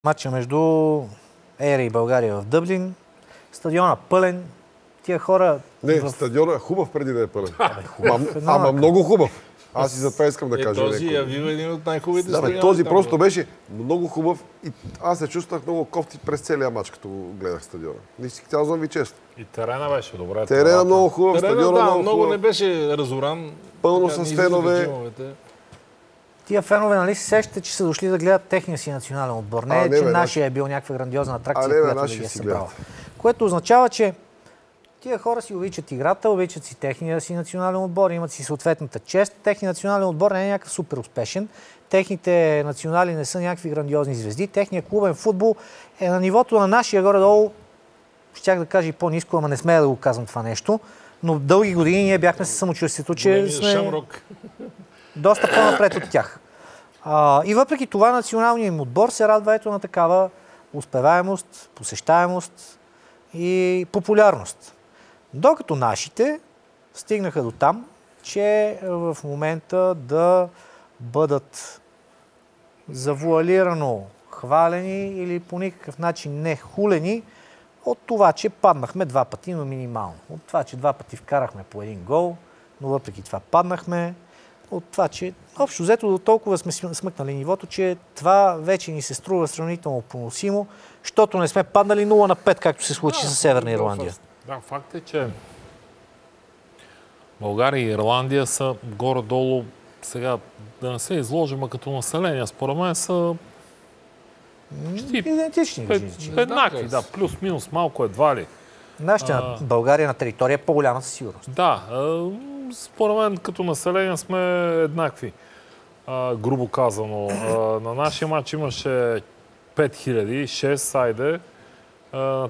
Матча между Ейра и България в Дъблин. Стадиона пълен. Тия хора... Стадиона е хубав преди да е пълен. Ама много хубав. Аз и за това искам да кажа. Този явива един от най-хубавите стадиони. Този просто беше много хубав и аз се чувствах много кофти през целия матч, като гледах стадиона. Не си казвам ви често. И терена беше добре. Терена много хубав, стадиона много не беше разоран. Пълно с фенове. Тия фенове, нали се сещате, че са дошли да гледат техния си национален отбор. Не, че нашия е бил някаква грандиозна атракция, която да ги е събрала. Което означава, че тия хора си обичат играта, обичат си техния си национален отбор, имат си съответната чест. Техният национален отбор не е някакъв супер успешен. Техните национали не са някакви грандиозни звезди. Техният клубен футбол е на нивото на нашия горе-долу, щях да кажа и по-ниско, ама не смея да го казвам това нещо. Но дълги години ние бяхме със самочувствието, че сме доста по-напред от тях. И въпреки това националният им отбор се радва ето на такава успеваемост, посещаемост и популярност. Докато нашите стигнаха до там, че в момента да бъдат завуалирано хвалени или по никакъв начин не хулени от това, че паднахме два пъти, но минимално. От това, че два пъти вкарахме по един гол, но въпреки това паднахме. От това, че общо взето до толкова сме смъкнали нивото, че това вече ни се струва сравнително поносимо, защото не сме паднали 0-5, както се случи с Северна Ирландия. Да, факт е, че България и Ирландия са горе-долу, сега да не се изложим, като население, според мен са идентични. Еднакви, да, плюс-минус, малко едва ли. Нашата България на територия е по-голяма със сигурност. Да, според мен като население сме еднакви, грубо казано. На нашия матч имаше 5000, 6 айде,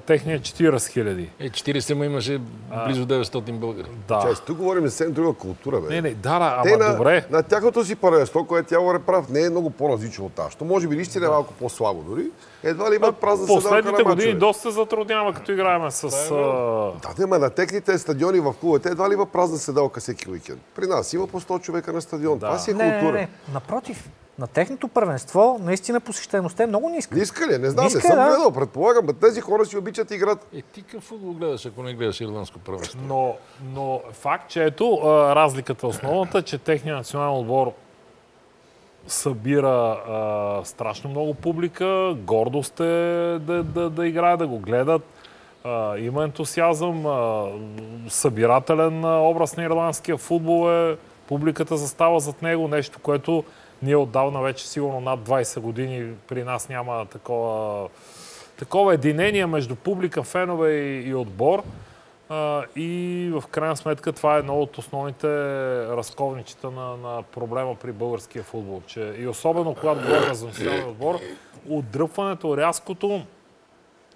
техния 40 000. 40 ма имаше близо 900 българи. Да. Тук говорим за съвсем друга култура, бе. Ама добре. На тяхното си първенство, което тя говори прав, не е много по-различно от тази. Може би наистина е малко по-слабо дори. Едва ли имат празна седалка на мачове. Последните години доста се затруднява, като играем с... Да, на техните стадиони в клубовете едва ли има празна седалка всеки уикенд. При нас има по 100 човека на стадион. Това си е култура. Не. Напротив. На техното първенство наистина посещаемостта е много ниска. Ниска ли? Не знам, не съм гледал. Предполагам, тези хора си обичат играта. Ти какъв футбол гледаш, ако не гледаш ирландско първенство? Но факт, че ето разликата основната, че техният национален отбор събира страшно много публика, гордост е да играе, да го гледат. Има ентусиазъм, събирателен образ на ирландския футбол е, публиката застава зад него, нещо, което ние отдавна вече сигурно над 20 години при нас няма такова единение между публика, фенове и отбор. И в крайна сметка това е едно от основните разковничета на проблема при българския футбол. И особено когато говорим за националния отбор, отдръпването, рязкото,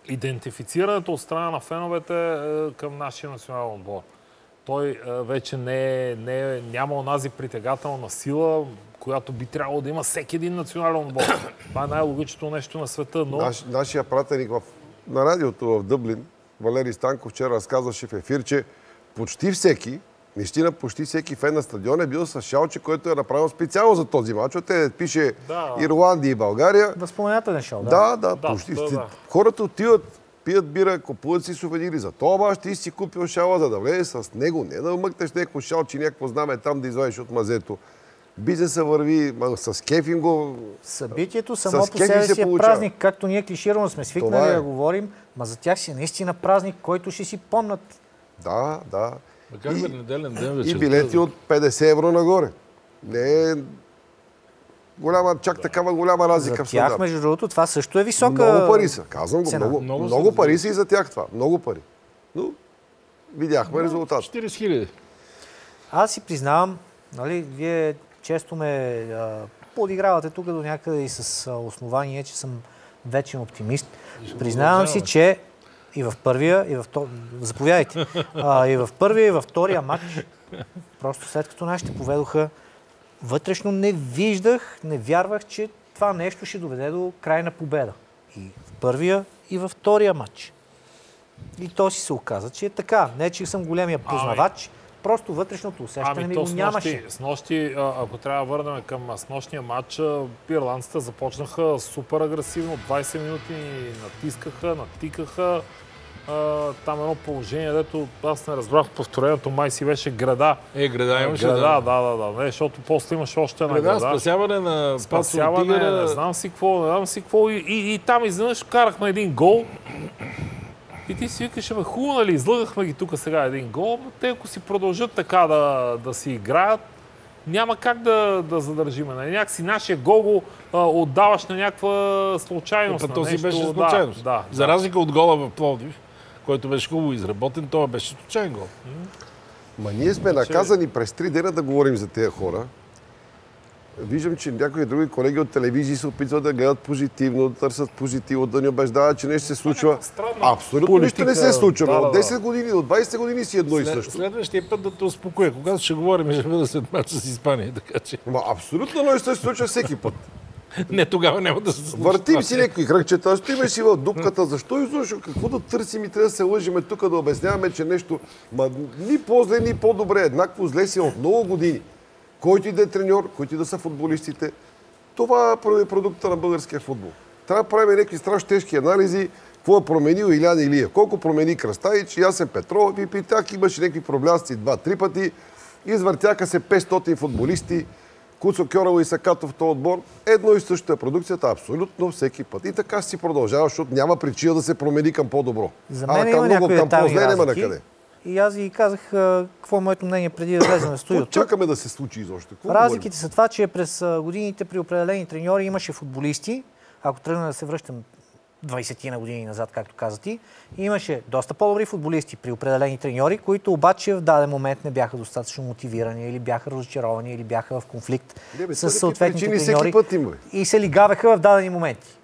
идентифицирането от страна на феновете към нашия национален отбор. Той вече няма онази притегателна сила, която би трябвало да има всеки един национален отбор. Това е най-логичното нещо на света, но... Нашия пратеник на радиото в Дъблин, Валерий Станков, вчера разказваше в ефир, че почти всеки фен на стадион е бил с шалче, който е направил специално за този мач. Те пише Ирландия и България. Възпоменателен шал, да. Почти. Хората отиват, пият бира, купуват си сувенири. За това обаче ти си купил шала, за да влезеш с него. Не да мъкнеш някакво шалче, някакво знаме там да извадиш от мазето. Бизнеса върви, с кефим го... Събитието само по себе си е празник, както ние клиширано сме свикнали да говорим, ма за тях си е наистина празник, който ще си помнат. Да. Неделен ден вечер. И билети от 50 евро нагоре. Не е чак такава голяма разлика в стандарт. За тях, между другото, това също е висока много пари са, казвам го. Много пари са и за тях това. Много пари. Но видяхме резултат. 40 000. Аз си признавам, нали, вие често ме подигравате тук до някъде и с основание, че съм вечен оптимист. Признавам си, че и в първия, и в заповядайте. И в първия, и във втория матч, просто след като нашите поведоха, вътрешно не вярвах, че това нещо ще доведе до крайна победа. И в първия, и във втория матч. И то си се оказа, че е така. Не, че съм големия познавач, просто вътрешното усещане ми го нямаше. С нощи, ако трябва да върнем към снощния матч, ирландците започнаха супер агресивно. 20 минути натискаха, натикаха. Там едно положение, дето аз не разбрах повторението, май си беше града. Града имаше, да. Не, защото после имаше още една града. Спасяване на спасяване, не знам си какво. И там изведнъж карахме един гол. И ти си викаш, хубаво, нали, излъгахме ги тук сега един гол, но те ако си продължат така да си играят, няма как да задържиме. Някакси нашия гол го отдаваш на някаква случайност. То си беше случайност. За разлика от гола в Пловдив, който беше хубаво изработен, това беше случайен гол. Ма ние сме наказани през 3 дена да говорим за тези хора. Виждам, че някои други колеги от телевизии се опитват да гледат позитивно, да търсят позитивно, да ни убеждават, че нещо се случва. Абсолютно нищо не се случва. От 10 години, от 20 години си едно и също. Следващия път да те успокоя. Когато ще говорим, ще бъда след матча с Испания. Така че... Абсолютно едно и също се случва всеки път. Не, тогава няма да се случва. Въртим си някакви кръгчета, стоиме си в дупката. Защо изобщо? Какво да търсим и трябва да се лъжиме тук, да обясняваме, че нещо ни по-зле, ни по-добре. Еднакво зле си от много години. Който и да е треньор, които и да са футболистите. Това е продукта на българския футбол. Трябва да правим някакви страшно тежки анализи. Какво е променил Илян Илиев? Колко промени Кръстаич, Ясен Петров и Питак имаше някакви проблясти 2-3 пъти. Извъртяха се 500 футболисти. Куцо Кьорова и Сакатов в този отбор. Едно и също е продукцията абсолютно всеки път. И така си продължава, защото няма причина да се промени към по-добро. За мен има някои детайли разлики. И аз ви казах какво е моето мнение преди да влезем в студиото. Чакаме да се случи изобщо. Разликите са това, че през годините при определени треньори имаше футболисти, ако тръгна да се връщам 20 на години назад, както каза ти, имаше доста по-добри футболисти при определени треньори, които обаче в даден момент не бяха достатъчно мотивирани или бяха разочаровани или бяха в конфликт с съответните треньори и се лигавеха в дадени моменти.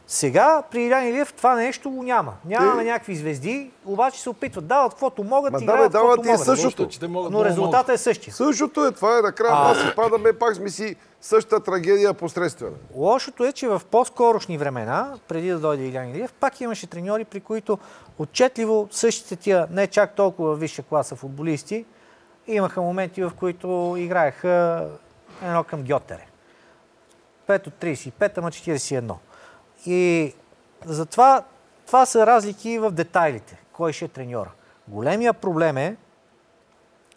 Сега при Илян Илиев това нещо го няма. Нямаме някакви звезди, обаче се опитват, дават каквото могат, играят каквото могат. Същото. Но резултатът е същия. Същото е, това е накрая. Аз си падаме, пак сме си същата трагедия посредствена. Лошото е, че в по-скорошни времена, преди да дойде Илян Илиев, пак имаше треньори, при които отчетливо същите тия, не чак толкова висша класа футболисти, имаха моменти, в които играеха едно към Гьотере. 5 от 35, ама 41. И затова това са разлики в детайлите. Кой ще е треньора? Големия проблем е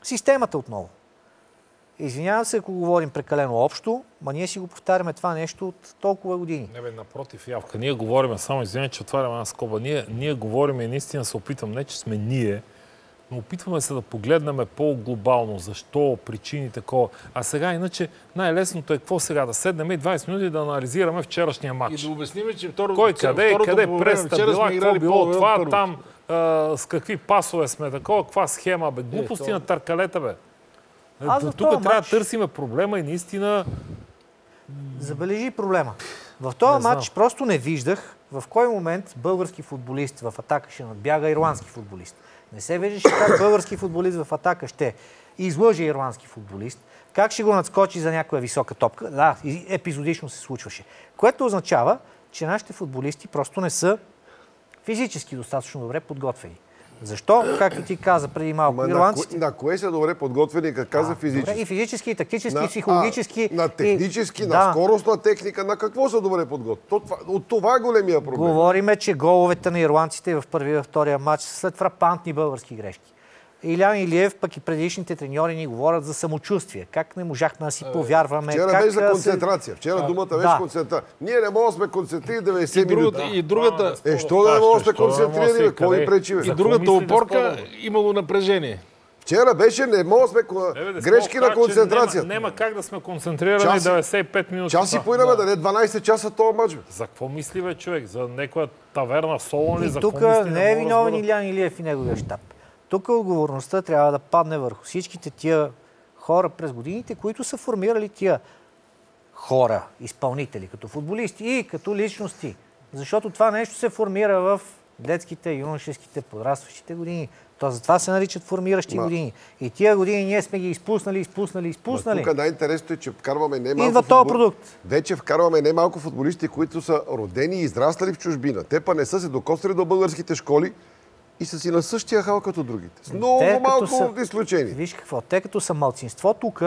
системата отново. Извинявам се, ако говорим прекалено общо, но ние си го повтаряме това нещо от толкова години. Не бе, напротив, Явка. Ние говорим, само извинявай, че отваряме една скоба. Ние говорим и наистина се опитвам, не че сме ние, но опитваме се да погледнем по-глобално, защо, причини, такова. А сега иначе най-лесното е какво сега? Да седнем и 20 минути да анализираме вчерашния матч. И да обясним, че кой къде преста била, какво било това, там, с какви пасове сме, такова, каква схема, бе, глупости на търкалета, бе. Тук трябва да търсиме проблема и наистина... Забележи проблема. В този матч просто не виждах в кой момент български футболист в атака ще надбяга ирландски футболист. Не се виждаше как български футболист в атака ще излъже ирландски футболист, как ще го надскочи за някоя висока топка. Да, епизодично се случваше. Което означава, че нашите футболисти просто не са физически достатъчно добре подготвени. Защо? Както ти каза преди малко, ирландците... На кое са добре подготвени, как каза физически? Добре, и физически, и тактически, и психологически. На технически, на скоростна техника, на какво са добре подготвени? От това е големия проблем. Говориме, че головете на ирландците в първия и втория матч са след фрапантни български грешки. Илян Илиев, пък и предишните треньори ни говорят за самочувствие. Как не можахме да си повярваме. Вчера беше за концентрация. Вчера думата беше концентрация. Ние не можем да сме концентрирани 90 минути. И другата... Що да не можем да сме концентрирани? Какво ни пречи? И другата опорка имало напрежение. Вчера беше, не можем да сме грешки на концентрацията. Няма как да сме концентрирани 95 минути. Час и половина, да не 12 часа този матч. За какво мисли, бе, човек? За някоя таверна солон ли? И тук не е виновен Илян Илиев и неговия щаб. Тук отговорността трябва да падне върху всичките тия хора през годините, които са формирали тия хора, изпълнители, като футболисти и като личности. Защото това нещо се формира в детските, юношеските, подрастващите години. То затова се наричат формиращи години. И тия години ние сме ги изпуснали. Тук най-интересното е, че вкарваме не малко идва този продукт. Вече вкарваме не малко футболисти, които са родени и израснали в чужбина. Те па не са се докосвали до българските школи и са си на същия хал като другите. С много малко изключение. Виж какво, те като са малцинство тук,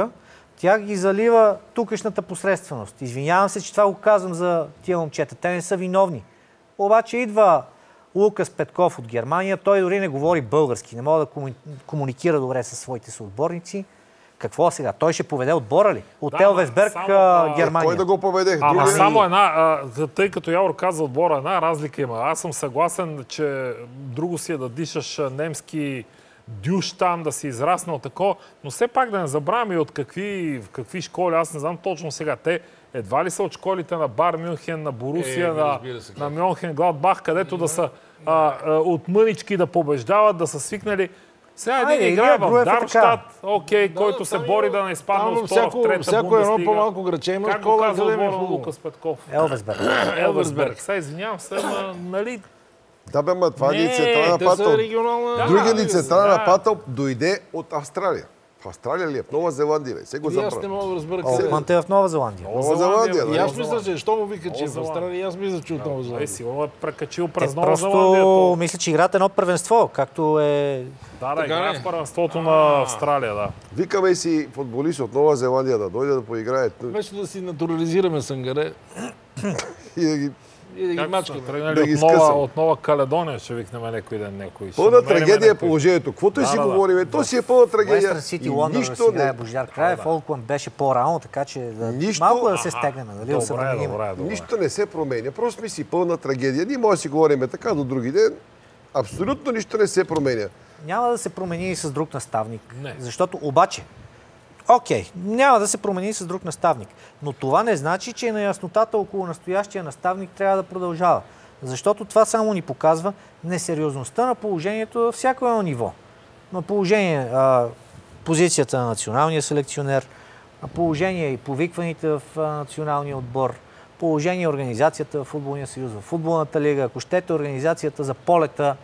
тя ги залива тукашната посредственост. Извинявам се, че това го казвам за тия момчета. Те не са виновни. Обаче идва Лукас Петков от Германия. Той дори не говори български. Не може да комуникира добре със своите съотборници. Какво сега? Той ще поведе отбора ли? От Елвесберг, Германия. Кой да го поведе? Само една, тъй като Явор каза отбора, една разлика има. Аз съм съгласен, че друго си е да дишаш немски дюш там, да си израснал такова, но все пак да не забравяме и от какви школи. Аз не знам точно сега. Те едва ли са от школите на Бар Мюнхен, на Борусия, на Мюнхен, Гладбах, където да са от мънички да побеждават, да са свикнали. Сега един играе в Дармщат, който се бори да не изпадне от втора в трета всяко Бундеслига. едно по-малко граче има школа академия в Лукас Петков. Елвесберг. Сега извинявам се, нали... Да бе, това ни централен нападател. Другият ни централен нападател дойде от Австралия. В Австралия ли е? В Нова Зеландия ли? Сега го забравя. Аз не мога да разбера. Олкмант е в Нова Зеландия. Нова Зеландия, и аз мисля, че що му вика, че е в Австралия, аз мисля, че от Нова Зеландия. Сигурно е прекачил през Нова Зеландия. Просто мисля, че играят едно първенство, както е... Да, играе в първенството на Австралия, да. Викаме си футболист от Нова Зеландия да дойде да поиграе. Вместо да си натурализираме Сангаре. И да ги... И да ги мачкаме. Тръгнали от Нова Каледония, ще викнем някой ден някой. Пълна трагедия е положението. Каквото и си говорим, то си е пълна трагедия. Уестърн Сити, Лондон да си играе Божидар Краев, Олкланд беше по-рано, така че малко да се стегнем. Нищо не се променя. Просто ми си пълна трагедия. Ние може да си говорим така до други ден. Абсолютно нищо не се променя. Няма да се промени и с друг наставник. Защото обаче, няма да се промени с друг наставник. Но това не значи, че неяснотата около настоящия наставник трябва да продължава. Защото това само ни показва несериозността на положението във всяко едно ниво. На положение, позицията на националния селекционер, положение и повикваните в националния отбор, положение организацията в Футболния съюз, в Футболната лига, ако щете организацията за полета,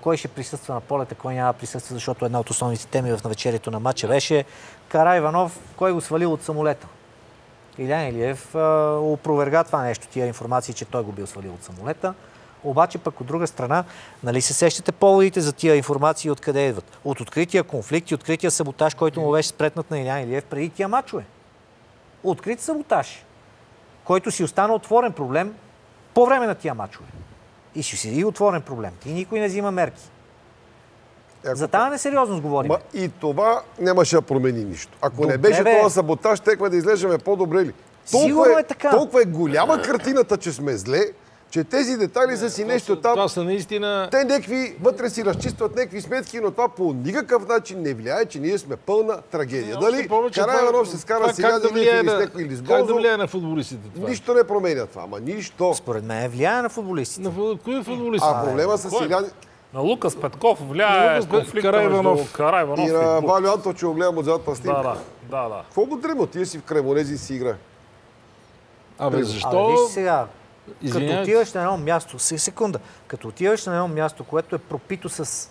кой ще присъства на полета, кой няма присъства, защото една от основните теми в навечерието на матча беше Караиванов, кой го свалил от самолета. Илян Илиев опроверга това нещо, тия информации, че той го бил свалил от самолета. Обаче пък от друга страна, нали се сещате поводите за тия информации откъде идват? От открития конфликт и открития саботаж, който му беше спретнат на Илян Илиев преди тия матчове. Открит саботаж, който си остана отворен проблем по време на тия матчове. И ще си отворен проблем. И никой не взима мерки. За тази несериозност говорим. И това нямаше да промени нищо. Ако не беше това саботаж, щехме да излежаме по-добре ли? Сигурно е така. Толкова е голяма картината, че сме зле, че тези детайли са си нещо там. Това са наистина... Те някакви вътре си разчистват някакви сметки, но това по никакъв начин не влияе, че ние сме пълна трагедия. Дали Караиванов се скара сега да влияе с някой или с Гозов? Как да влияе на футболистите това? Нищо не променя това, ама нищо. Според мен влияе на футболистите. Кои футболисти? Проблема с Илян... На Лукас Петков влияе конфликта между Караиванов и на Валю Антов, че го гледам отзад на снимка. Да. Какво го дрема? Тия си в Кремонези и си играе. Защо? Виж сега, като отиваш на едно място, секунда, като отиваш на едно място, което е пропито с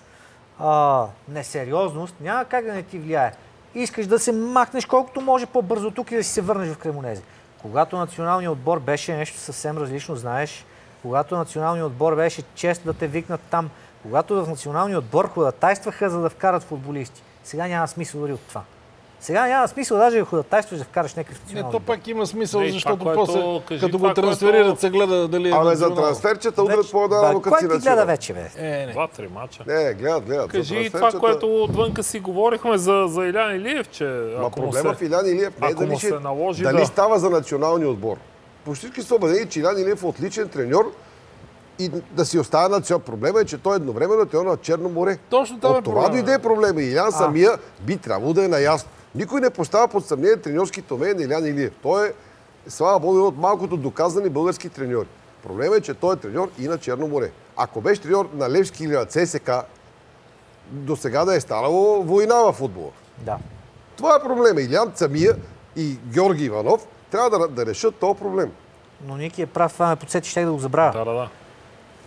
несериозност, няма как да не ти влияе. Искаш да се махнеш колкото може по-бързо тук и да си се върнеш в Кремонези. Когато националният отбор беше нещо съвсем различно, знаеш, когато националният отбор беше чест да те викнат там, когато в националния отбор ходатайстваха, за да вкарат футболисти. Сега няма смисъл дори от това. Сега няма смисъл даже да ходатайстваш да вкараш някакъв национален отбор. То пак има смисъл, защото после, като го трансферират, се гледа дали е за трансферчета удрят по-дана локация. Кой ти гледа вече, бе? 2-3 мача. Не, гледат. Кажи това, което отвънка си говорихме за Илян Илиев, че проблема в Илян Илиев не е дали става за националния отбор. По всички са убедени, че Илян Илиев е отличен треньор и да си остава национал. Проблема е, че той едновременно е на Черно море. Точно това е проблема. От това дойде проблема. Илян самия би трябвало да е наясно. Никой не поставя под съмнение треньорските умения на Илян Илиев. Той е, слава Богу, от малкото доказани български треньори. Проблемът е, че той е треньор и на Черно море. Ако беше треньор на Левски или на ЦСК, до сега да е станало война във футбола. Да. Това е проблема. Илян самия и Георги Иванов трябва да решат този проблем. Но Ники е прав, това ме подсети, щях да го забравя. Да.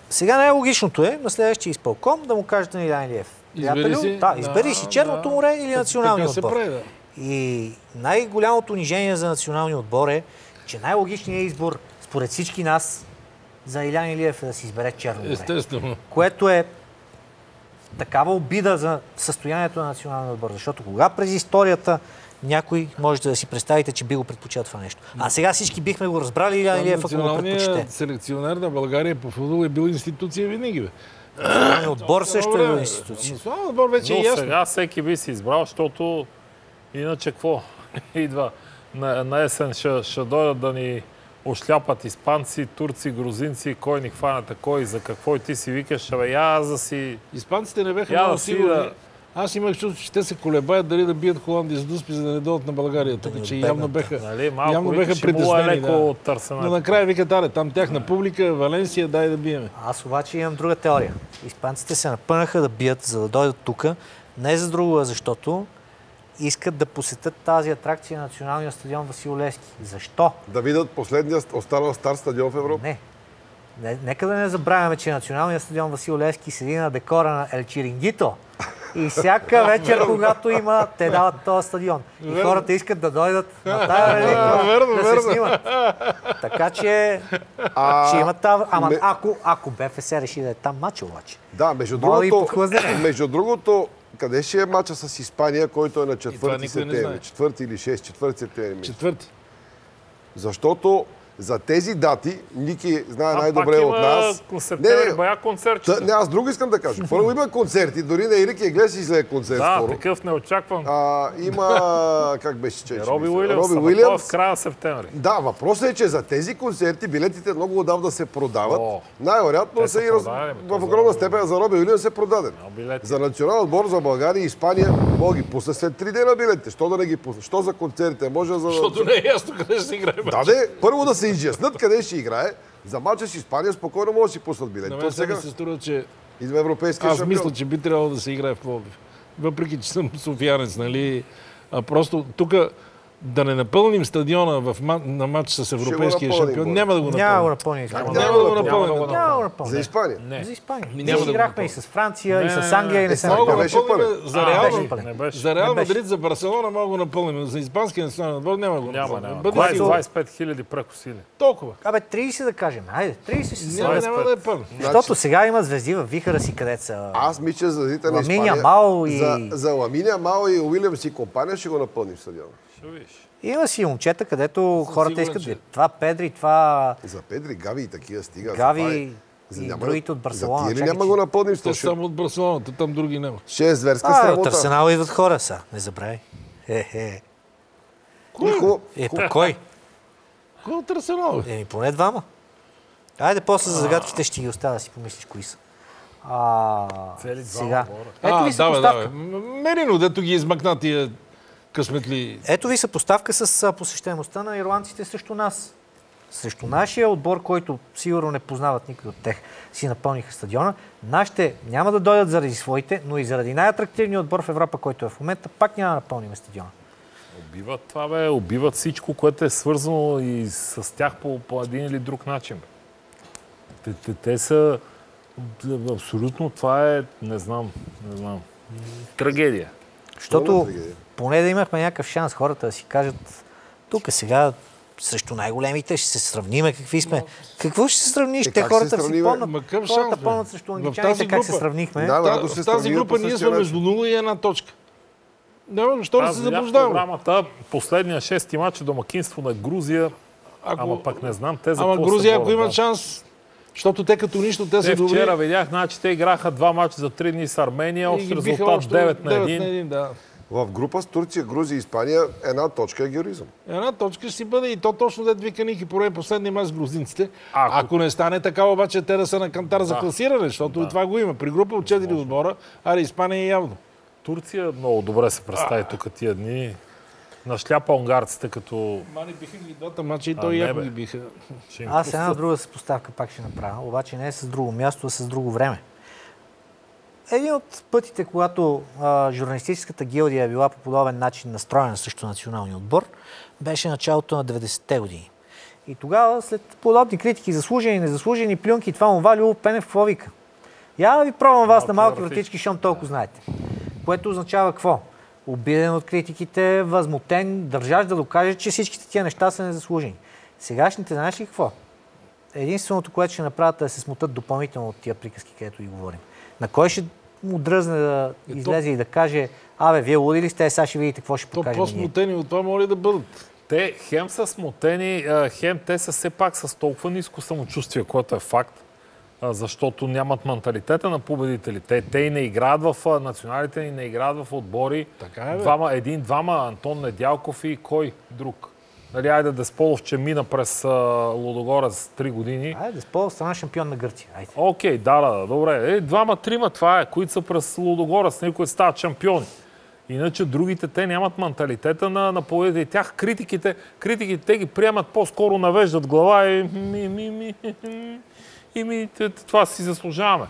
Сега най-логичното е на следващия изпълком да му кажете на Илян Илиев. Избери си Черното море или националния отбор. И най-голямото унижение за националния отбор е, че най-логичният избор, според всички нас, за Илян Илиев е да си избере Черно море. Естествено. Което е такава обида за състоянието на националния отбор. Защото кога през историята някой можете да си представите, че би го предпочел това нещо. А сега всички бихме го разбрали или Илиев, ако го предпочете. Националният селекционер на България по футбол е бил институция винаги, бе. Отбор също е бил институция. Отбор вече е ясно. Сега всеки би си избрал, защото иначе какво? Идва на есен ще дойдат да ни ошляпат испанци, турци, грузинци, кой ни хванат, кой за какво и ти си викаш, аз да си... Испанците не бяха много сигурни. Аз имах чувство, че те се колебаят дали да бият Холандия с Дуспи, за да не дойдат на България. Така че явно бяха притеснени. Но накрая викат, там тяхна публика, Валенсия, дай да биеме. Аз обаче имам друга теория. Испанците се напънаха да бият, за да дойдат тук, не за друго, а защото искат да посетят тази атракция на националния стадион Васил Левски. Защо? Да видят последния останал стар стадион в Европа? Не. Нека да не забравяме, че националният стадион Васил Левски седи на декора на Ел Чирингито. И всяка вечер, когато има, те дават този стадион. И хората искат да дойдат на тая реликва да се снимат. Така че ще имат тази... Ама ако БФС реши да е там матч, обаче. Да, между другото, къде ще е матча с Испания, който е на 4 септември? 4 или 4 септември? 4. Защото за тези дати, Ники знае най-добре от нас. Не, аз друго искам да кажа. Първо има концерти, дори на Ирик Еглес излезе концерт. Да, такъв неочакван. Има, как беше че? Роби Уилямс. В края на септември. Да, въпросът е, че за тези концерти билетите много отдавна се продават. Най-вероятно са и в огромна степен за Роби Уилямс се продаден. За национален отбор за България и Испания мога ги пусна след 3 дена билетите. Що да не ги пусна? Що за концертите? Защото не е ясно къде ще се играе. Да, първо да се изяснат къде ще играе. За мача с Испания спокойно може да си пуснат билети. На мен сега се струва, че идва европейския шампион. Аз мисля, че би трябвало да се играе в Пловдив. Въпреки, че съм софиянец, нали? Просто тук да не напълним стадиона на матч с европейския шампион. Няма да го напълним. Няма да го напълним. За Испания? Не. За Испания. Ние играхме и с Франция, и с Англия, и не се напълним. За Реал Мадрид, за Барселона мога да го напълним. За испанския национален отбор няма да го напълним. 25 хиляди прекусили. Толкова. 30 да кажем. Айде, 30 няма да е пълно. Защото сега има звезди във вихара си, където са... Аз мисля за звездите на Испания. За Ламин Ямал и Уилямс и компания ще го напълним в стадиона. Има си момчета, където хората искат да... Това Педри, това... За Педри, Гави и такива стига. Гави и другите от Барселона. За тия ли няма го напълним? Те само от Барселона, там други няма. Ще е зверска срамота. От Арсенал идват хора са, не забравяй. Кой? Кой от Арсенал? Поне двама. Айде, после за загадките ще ги оставя да си помислиш кои са. Сега. Ето ви съпоставка. Мерино, дето ги измъкна тия късметли. Ето ви съпоставка с посещаемостта на ирландците срещу нас. Срещу нашия отбор, който сигурно не познават никой от тях, си напълниха стадиона. Нашите няма да дойдат заради своите, но и заради най-атрактивния отбор в Европа, който е в момента, пак няма да напълним стадиона. Убиват това, бе. Убиват всичко, което е свързано и с тях по един или друг начин. Те са... Абсолютно това е... Не знам. Трагедия. Защото поне да имахме някакъв шанс хората да си кажат тук сега срещу най-големите ще се сравниме какви сме. Какво ще се сравниш? Те хората си помнят. Хората помнят срещу англичаните как се сравнихме. В тази група ние сме между 0 и 1 точка. Защо да се заблуждаваме? Последния 6-ти матч е домакинство на Грузия. Ама пак не знам те за какво. Ама Грузия, ако имат шанс, защото те като нищо, те са добри. Вчера видях, че те играха 2 мача за 3 дни с Армения, общ резултат 9-1. В група с Турция, Грузия и Испания 1 точка е героизъм. 1 точка ще си бъде и то точно дед вика Ники поради последния мач с грузинците. Ако не стане така, обаче те да са на кантар за класиране, защото това го има. При група от 4 отбора, Испания е явно. Турция много добре се представи тук тия дни. Нашляпа унгарците като... Мани биха ги двата мача и той яко ги биха. Аз една друга съпоставка пак ще направя, обаче не е с друго място, а с друго време. Един от пътите, когато журналистическата гилдия е била по подобен начин настроена срещу националния отбор, беше началото на 90-те години. И тогава, след подобни критики, заслужени, незаслужени, плюнки, това Любо Пенев какво вика? Я да ви пробвам вас на малки вратички, щом толкова знаете. Което означава какво? Обиден от критиките, възмутен, държаш да докаже, че всичките тия неща са незаслужени. Сегашните, знаеш ли какво? Единственото, което ще направят, е да се смутат допълнително от тия приказки, където и говорим. На кой ще му дръзне да излезе и да каже: абе, вие луди ли сте, сега ще видите какво ще покажем. По-смутени от това може да бъдат. Те хем са смутени, хем те са все пак с толкова ниско самочувствие, което е факт, защото нямат менталитета на победителите. Те и не играят в националите, и не играят в отбори. Така е, Един-двама, Антон Недялков и кой друг? Нали, Айде Десполов, че мина през Лудогорец 3 години. Айде Десполов стана шампион на Гърция. Айде. Окей, да, добре. Двама-трима, това е, които са през Лудогорец, които стават шампиони. Иначе другите, те нямат менталитета на победите. Тях критиките те ги приемат по-скоро, навеждат глава и това си заслужаваме.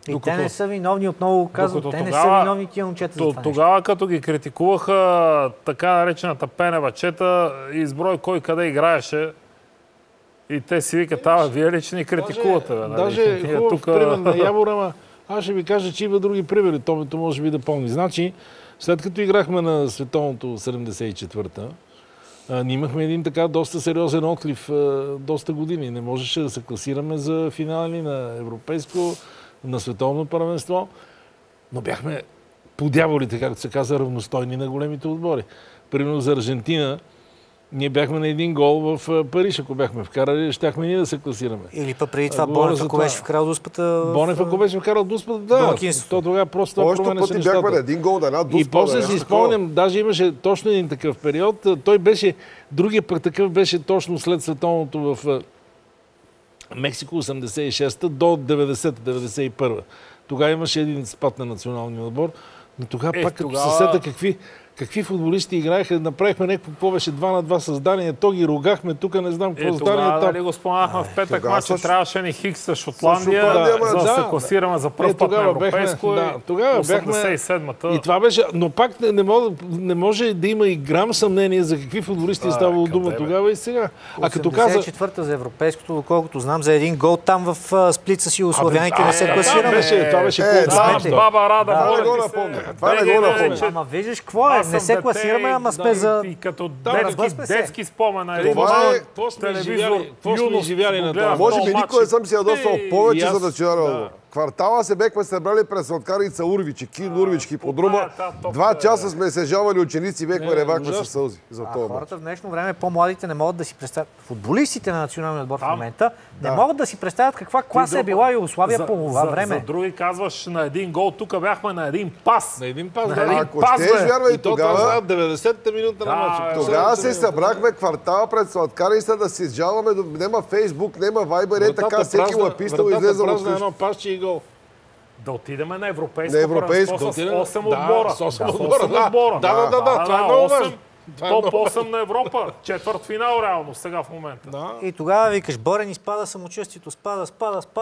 И те не са виновни, отново казват, те не са виновни тия момчета за това. Тогава, като ги критикуваха така наречената пеневачета, изброй кой къде играеше, и те си викат: вие ли че ни критикувате? Даже хубав пример на Явора, аз ще ви кажа, че има други примери. Томито може би да помни. Значи, след като играхме на световното 74-та, ние имахме един така доста сериозен отлив доста години. Не можеше да се класираме за финали на европейско, на световно първенство, но бяхме по дяволите, както се каза, равностойни на големите отбори. Примерно за Аржентина, ние бяхме на един гол в Париж, ако бяхме вкарали, щяхме ние да се класираме. Или пък преди това Бонев, ако беше вкарал дуспата... Бонев, ако беше вкарал дуспата, да. То тогава просто това променеше нещата. Бяхме на един гол, да една дуспа. И после си спомням, даже имаше точно един такъв период. Той беше, другия пък такъв беше точно след световното в Мексико 86-та до 90-91. Тогава имаше един спад на националния отбор. Но тогава пак като се сета какви футболисти играеха, направихме някакво повече 2-2 създания, то ги ругахме, тук не знам какво здание. Тогава дали го споменахме в петък мач, че трябваше ни Хикс с Шотландия, за да се класираме за пръв път на европейско. Тогава бяхме 87-та. И това беше, но пак не може да има и грам съмнение за какви футболисти е ставало дума тогава и сега. А като каза 84-та за европейското, доколкото знам, за един гол там в Сплит с югославяните не се класираме. Това беше Баба Рада. Това не го напомня. Това не го напомня. Ама виждаш какво е? Не се класираме, ама сме за... И като детски спомена. Какво сме изживяли на това? Може би никой не съм си ядосвал повече за национално. Квартала се бехме събрали през сладкарица Урвичи, Кин Урвички, Подрума. 2 часа сме се жавали ученици и бехме ревахме със сълзи. Хората в днешно време, по-младите, не могат да си представят. Футболистите на националния отбор в момента не могат да си представят каква класа е била Югославия по това време. За други казваш на един гол, тук бяхме на един пас. На един пас, да. Ако щеш, вярвай, тогава... 90-та минута на мача. Тогава се събрахме квартала пред сладкарица да си жалваме. Нема Фейсбук, нема Вайбър, е така, всеки му е писал и излезал от къщи. Да отидеме на европейско с 8 отбора. С 8 отбора. Да. Това е много важно. Топ 8 на Европа. Четвърт финал реално сега в момента. И тогава викаш: Борен изпада, самочувствието спада.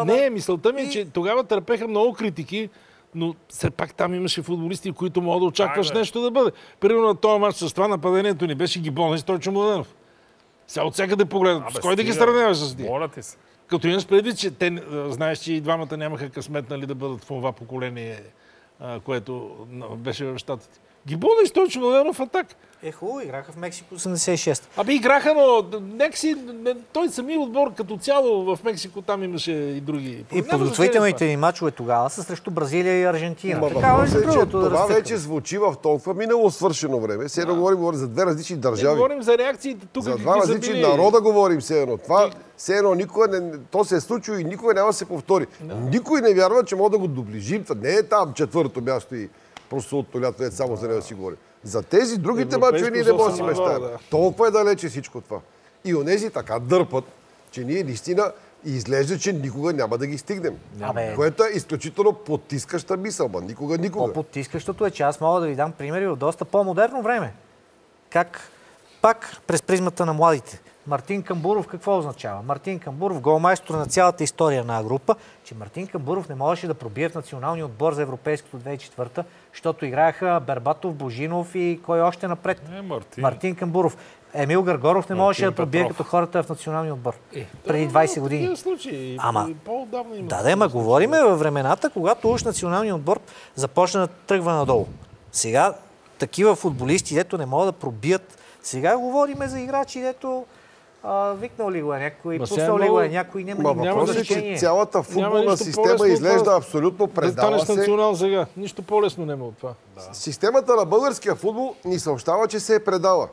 Не, мисълта ми е, че тогава търпеха много критики, но все пак там имаше футболисти, които могат да очакваш нещо да бъде. Примерно на този мач с това нападението ни беше Гибонес, Стойчо Младенов. Сега от всякъде погледнат. С кой да ги сравняваш с тях? Моля ти се. Като имаш предвид, че те, знаеш, че и двамата нямаха късмет, да бъдат в това поколение, което беше в щатите. Гибона и Стойчо Младенов в атак. Хубаво, играха в Мексико 86. Играха, но той самия отбор като цяло в Мексико там имаше и други. И подготвителните ни мачове тогава са срещу Бразилия и Аржентина. Това вече звучи в толкова минало свършено време. Сега говорим за две различни държави. Говорим за реакциите тук. За два различни народа говорим все едно. Това все едно то се е случило и никога няма да се повтори. Никой не вярва, че може да го доближим. Не е там четвърто място и просто от лято е само за него да си говори. За тези другите мачове ние не можем да си мечтаем. Толкова е далече всичко това. И онези така дърпат, че ние наистина изглежда, че никога няма да ги стигнем. Което е изключително потискаща мисъл, никога. По-потискащото е, че аз мога да ви дам примери от доста по-модерно време. Как пак през призмата на младите. Мартин Камбуров какво означава? Мартин Камбуров, голмайстор на цялата история на група, че Мартин Камбуров не можеше да пробие в националния отбор за европейското 2004-та, защото играеха Бербатов, Божинов и кой още напред? Мартин Камбуров. Емил Гаргоров не можеше да пробие като хората в националния отбор. Преди 20 години. Ама говориме във времената, когато уж националния отбор започна да тръгва надолу. Сега такива футболисти, дето не могат да пробият. Сега говориме за играчи, дето Викнал ли го е някой, пуснал ли го е някой, няма значение. Цялата футболна система изглежда абсолютно предала се. Национал сега. Нищо по-лесно няма от това. Да. Системата на българския футбол ни съобщава, че се е предала.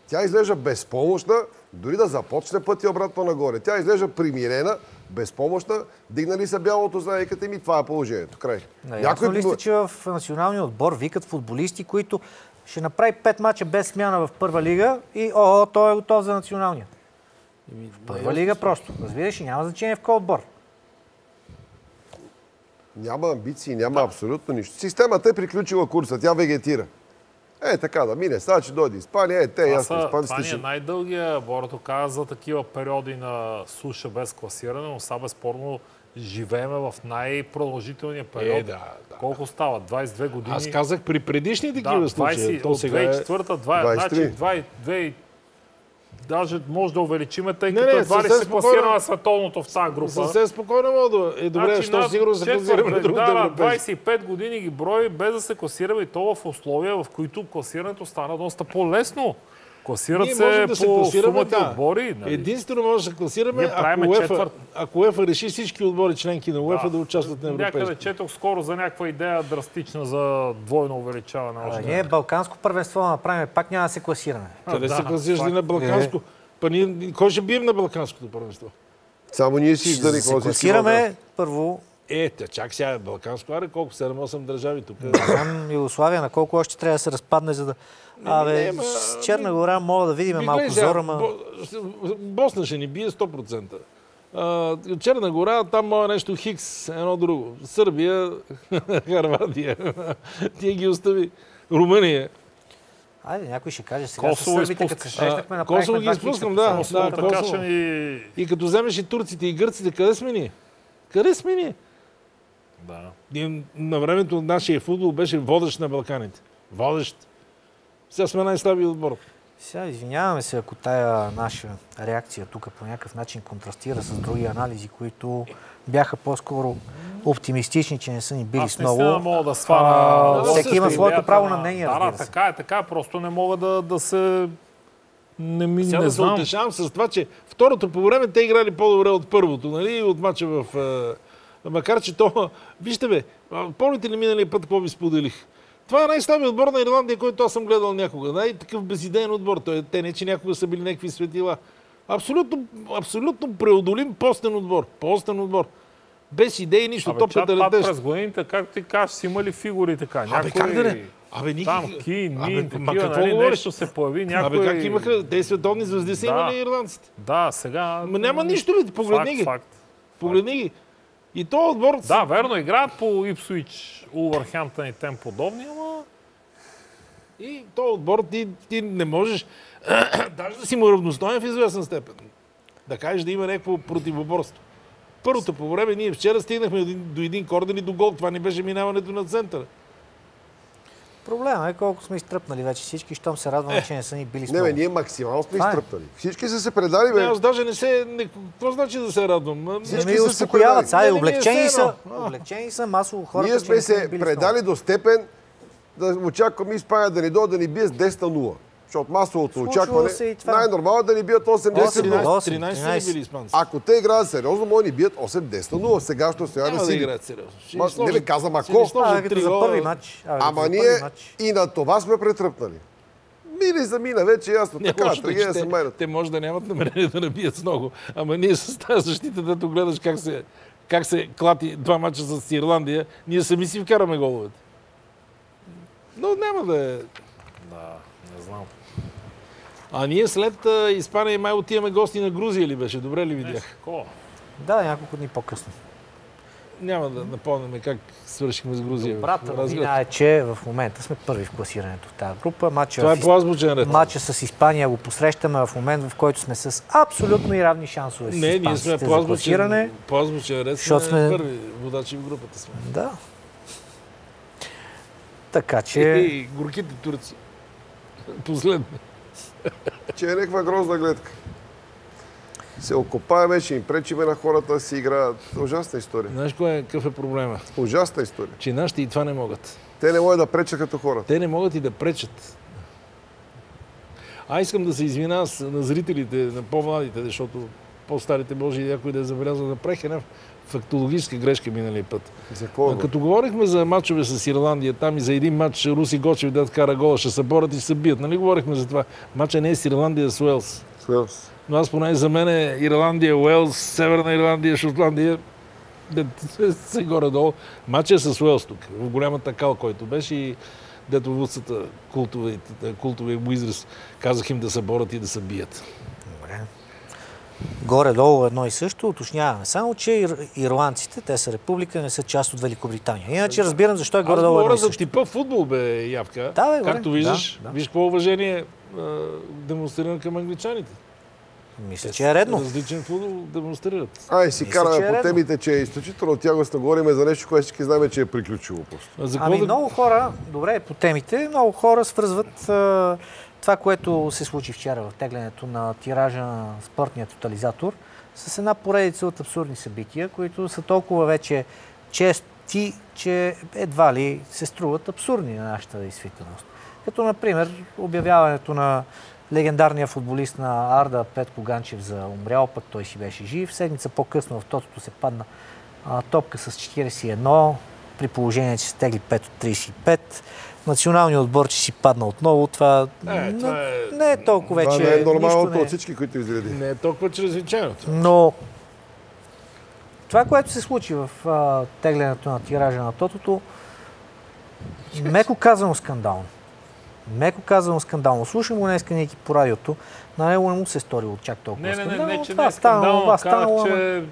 Тя изглежда безпомощна, дори да започне пътя обратно нагоре. Тя изглежда примирена, безпомощна, дигнали са бялото знае и като ми това е положението. Край. Ясно ли сте, че в националния отбор викат футболисти, които ще направи 5 мача без смяна в първа лига и той е готов за националния. В първа лига просто. Разбираш, няма значение в кой отбор. Няма амбиции, няма абсолютно нищо. Системата е приключила курса, тя вегетира. Така да мине. Сега, че дойде Испания, ясно. Това ни е най-дългия, Борото каза, за такива периоди на суша без класиране, но сега безспорно живееме в най-продължителния период. Колко става? 22 години. Аз казах при предишни такива случаи. От 2004-та, даже може да увеличиме, тъй като едва ли се класира на световното в тази група. Съвсем спокойно мога да е добре, защото сигурно се класираме на другата европейска. 25 години ги брои, без да се класираме и то в условия, в които класирането стана доста по-лесно. Класират се по сумата отбори. Единствено може да се класираме, ако УЕФА реши всички отбори членки на УЕФА да участват на европейското. Някъде четох скоро за някаква идея драстична за двойно увеличаване. Ние балканско първенство направим, пак няма да се класираме. Къде се класираш ли на балканско? Кой ще бием на балканското първенство? Само ние си издали. Ще се класираме първо. Чак сега балканско, колко 7-8 държави тук. Знам Югославия, на колко още трябва да се разпадне, за да... с Черна гора мога да видим малко зора, Босна ще ни бие 100%. Черна гора, там може нещо Хикс, едно друго. Сърбия, Харватия. Тия ги остави. Румъния. Айде, някой ще каже сега с сърбите, като се срещнахме, направихме Косово ги изпускам, да. И като вземеш и турците и гърците, къде сме ние? Къде сме ние? На времето нашия футбол беше водещ на Балканите. Водещ. Сега сме най-слабият отбор. Сега извиняваме се, ако тая наша реакция тук по някакъв начин контрастира с други анализи, които бяха по-скоро оптимистични, че не са ни били с много. Аз не мога да свана... Всеки има своето право на мнение, разбира се. Така, просто не мога да се... Не знам. Се утешавам с това, че второто по време те играли по-добре от първото, нали? От мача в... Макар, че то... Вижте бе, помните ли миналия път, какво ви споделих? Това е най-слабият отбор на Ирландия, който аз съм гледал някога. Най-такъв безидеен отбор. Те не, че някога са били някакви светила. Абсолютно преодолим постен отбор. Постен отбор. Без идеи, нищо. Топката летеш. През годините, както ти кажеш, си имали фигури така. Как да не? Там Нин, такива, нещо се появи. Някой... Как имаха? Те световни звезди са имали ирландците. Да, сега... Няма нищо ли? Погледни ги. Погледни ги. И то отбор... Да, верно, играят по Ипсуич, Улвърхемптън и тем подобни, ама... И то отбор ти не можеш даже да си му равностоен в известна степен. Да кажеш да има някакво противоборство. Първото по време, ние вчера стигнахме до един корден и до гол. Това не беше минаването на центъра. Проблема е колко сме изтръпнали вече всички, щом се радваме, че не са ни били с много. Не, ние максимално сме изтръпнали. Всички са се предали, бе. Аз даже не се... Какво значи да се радвам? Всички са се предали. Сега облегчени са масово хората. Ние сме се предали до степен да очакваме Испания да ни дойде да ни бие с 10-0. Защото масовото очакване най-нормално да ни бият 8-10-0. 13 били испанци. Ако те играят сериозно, може да ни бият 8-10-0. Сега ще стоя да си... Не ви казвам ако. За първи матч. Ама ние и на това сме претръпнали. Мили за мина вече ясно. Така, трагедия се майнат. Те може да нямат намерение да набият с много. Ама ние с тази защита, дето гледаш как се клати 2 мача с Ирландия, ние сами си вкараме головете. Но няма да е... Да, не знам. А ние след Испания и май отиваме гости на Грузия ли беше? Добре ли видях? Да, няколко дни по-късно. Няма да напомняме как свършихме с Грузия. Добрата новина е, че в момента сме първи в класирането в тази група. Това е по-азбучен ред. Матча с Испания го посрещаме в момент, в който сме с абсолютно и равни шансове с испанците. Ние сме по-азбучен ред, сме първи водачи в групата сме. Да. Така че... И горките турци. Последни. Че е някаква грозна гледка. Се окопаеме, ще им пречиме на хората да си играят. Ужасна история. Знаеш какъв е проблема? Ужасна история. Че нашите и това не могат. Те не могат да пречат като хората. Те не могат и да пречат. Искам да се извина на зрителите, на по-младите, защото по-старите може и някой да е забелязал, направих една фактологическа грешка миналия път. Като говорихме за мачове с Ирландия, там и за един матч Руси Гочев да кара гола, ще се борят и ще се бият. Нали говорихме за това? Матча не е с Ирландия, с Уелс. Но аз поне за мен е Ирландия, Уелс, Северна Ирландия, Шотландия, се горе-долу. Матчът е с Уелс тук, в голямата кал, който беше и дето вудцата, култовия му израз, казах им да се борят и да се бият. Добре. Горе-долу едно и също, уточняваме само, че ирландците, те са република, не са част от Великобритания. Иначе разбирам защо е горе-долу едно и също. Аз говоря за типа футбол, бе, Явка. Да, бе, както виждаш, виж какво уважение демонстрирано към англичаните. Мисля, че е редно. Различен футбол демонстрират. Си караме по темите, че е изключително тягостно. Говорим за нещо, което всички знаем, че е приключило просто. Много хора, добре, по темите, много хора свързват това, което се случи вчера в теглянето на тиража на спортния тотализатор с една поредица от абсурдни събития, които са толкова вече чести, че едва ли се струват абсурдни на нашата действителност. Като, например, обявяването на легендарния футболист на Арда Петко Ганчев за умрял, пък той си беше жив. Седмица по-късно в тотото се падна топка с 41, при положение, че се тегли 5 от 35. Националният отбор, че си падна отново. Това не е толкова вече. Това не е нормалното от всички, които изреди. Не е толкова чрезвичайно. Но това, което се случи в теглянето на тиража на тотото, меко казано скандално. Меко казано скандално. Слушам го днеска Ники по радиото. На него не му се сторило чак толкова скандално. Не, че не е скандално. Казах, че...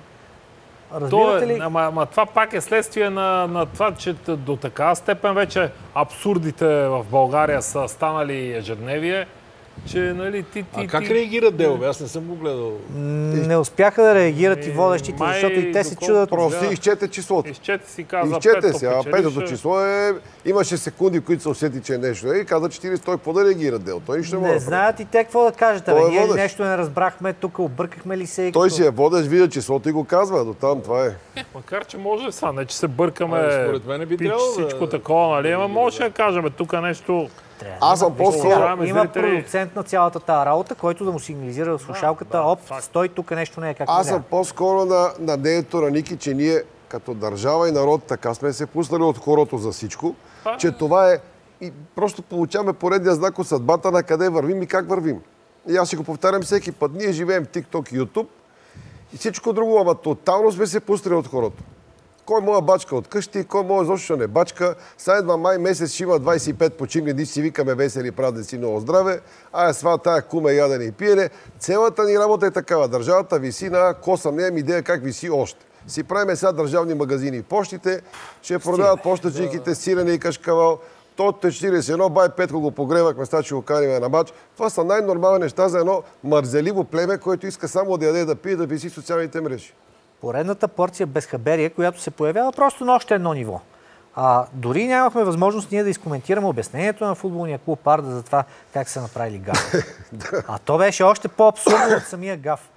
Разбирате ли? Ама това пак е следствие на това, че до такава степен вече абсурдите в България са станали ежедневие, че, нали, как реагират делове? Аз не съм го гледал. Не успяха да реагират и водещите, защото и те се чудат. Просто изчете числото. Изчете си, каза изчете си, петото число е... Имаше секунди, в които се усети, че е нещо. И каза 40, той какво да реагира дело? Той нищо не може да знаят и те какво да кажат. Ние нещо не разбрахме, тук объркахме ли се? Той си е водещ, видя числото и го казва. До там това е. Макар, че може сега, не че се бъркаме, според мен би пич, всичко такова, нали? Ама може да кажем, тук нещо... Аз съм по-скоро... Има продуцент на цялата тази работа, който да му сигнализира в слушалката, стой, тук нещо не е както аз съм по-скоро на мнението на Ники, че ние като държава и народ така сме се пуснали от хорото за всичко, че това е... И просто получаваме поредния знак от съдбата на къде вървим и как вървим. И аз си го повтарям всеки път. Ние живеем в TikTok и YouTube и всичко друго, ама тотално сме се пуснали от хорото. Кой моя бачка от къщи, кой моя защо не бачка. Следва май месец ще има 25 почивни дни, си викаме весели празници, много здраве. Това тая куме ядене и пиене. Цялата ни работа е такава. Държавата виси на коса. Нямам идея как виси още. Си правиме сега държавни магазини в почтите, ще продават почтачиките, сирене и кашкавал. Тот 41, бай Петко го погревахме, сега ще го каним на мач. Това са най-нормални неща за едно мързеливо племе, което иска само да яде, да пие, да виси в социалните мрежи. Поредната порция безхаберие, която се появява просто на още едно ниво. Дори нямахме възможност ние да изкоментираме обяснението на футболния клуб Арда за това как са направили гаф. То беше още по-абсурдно от самия гаф.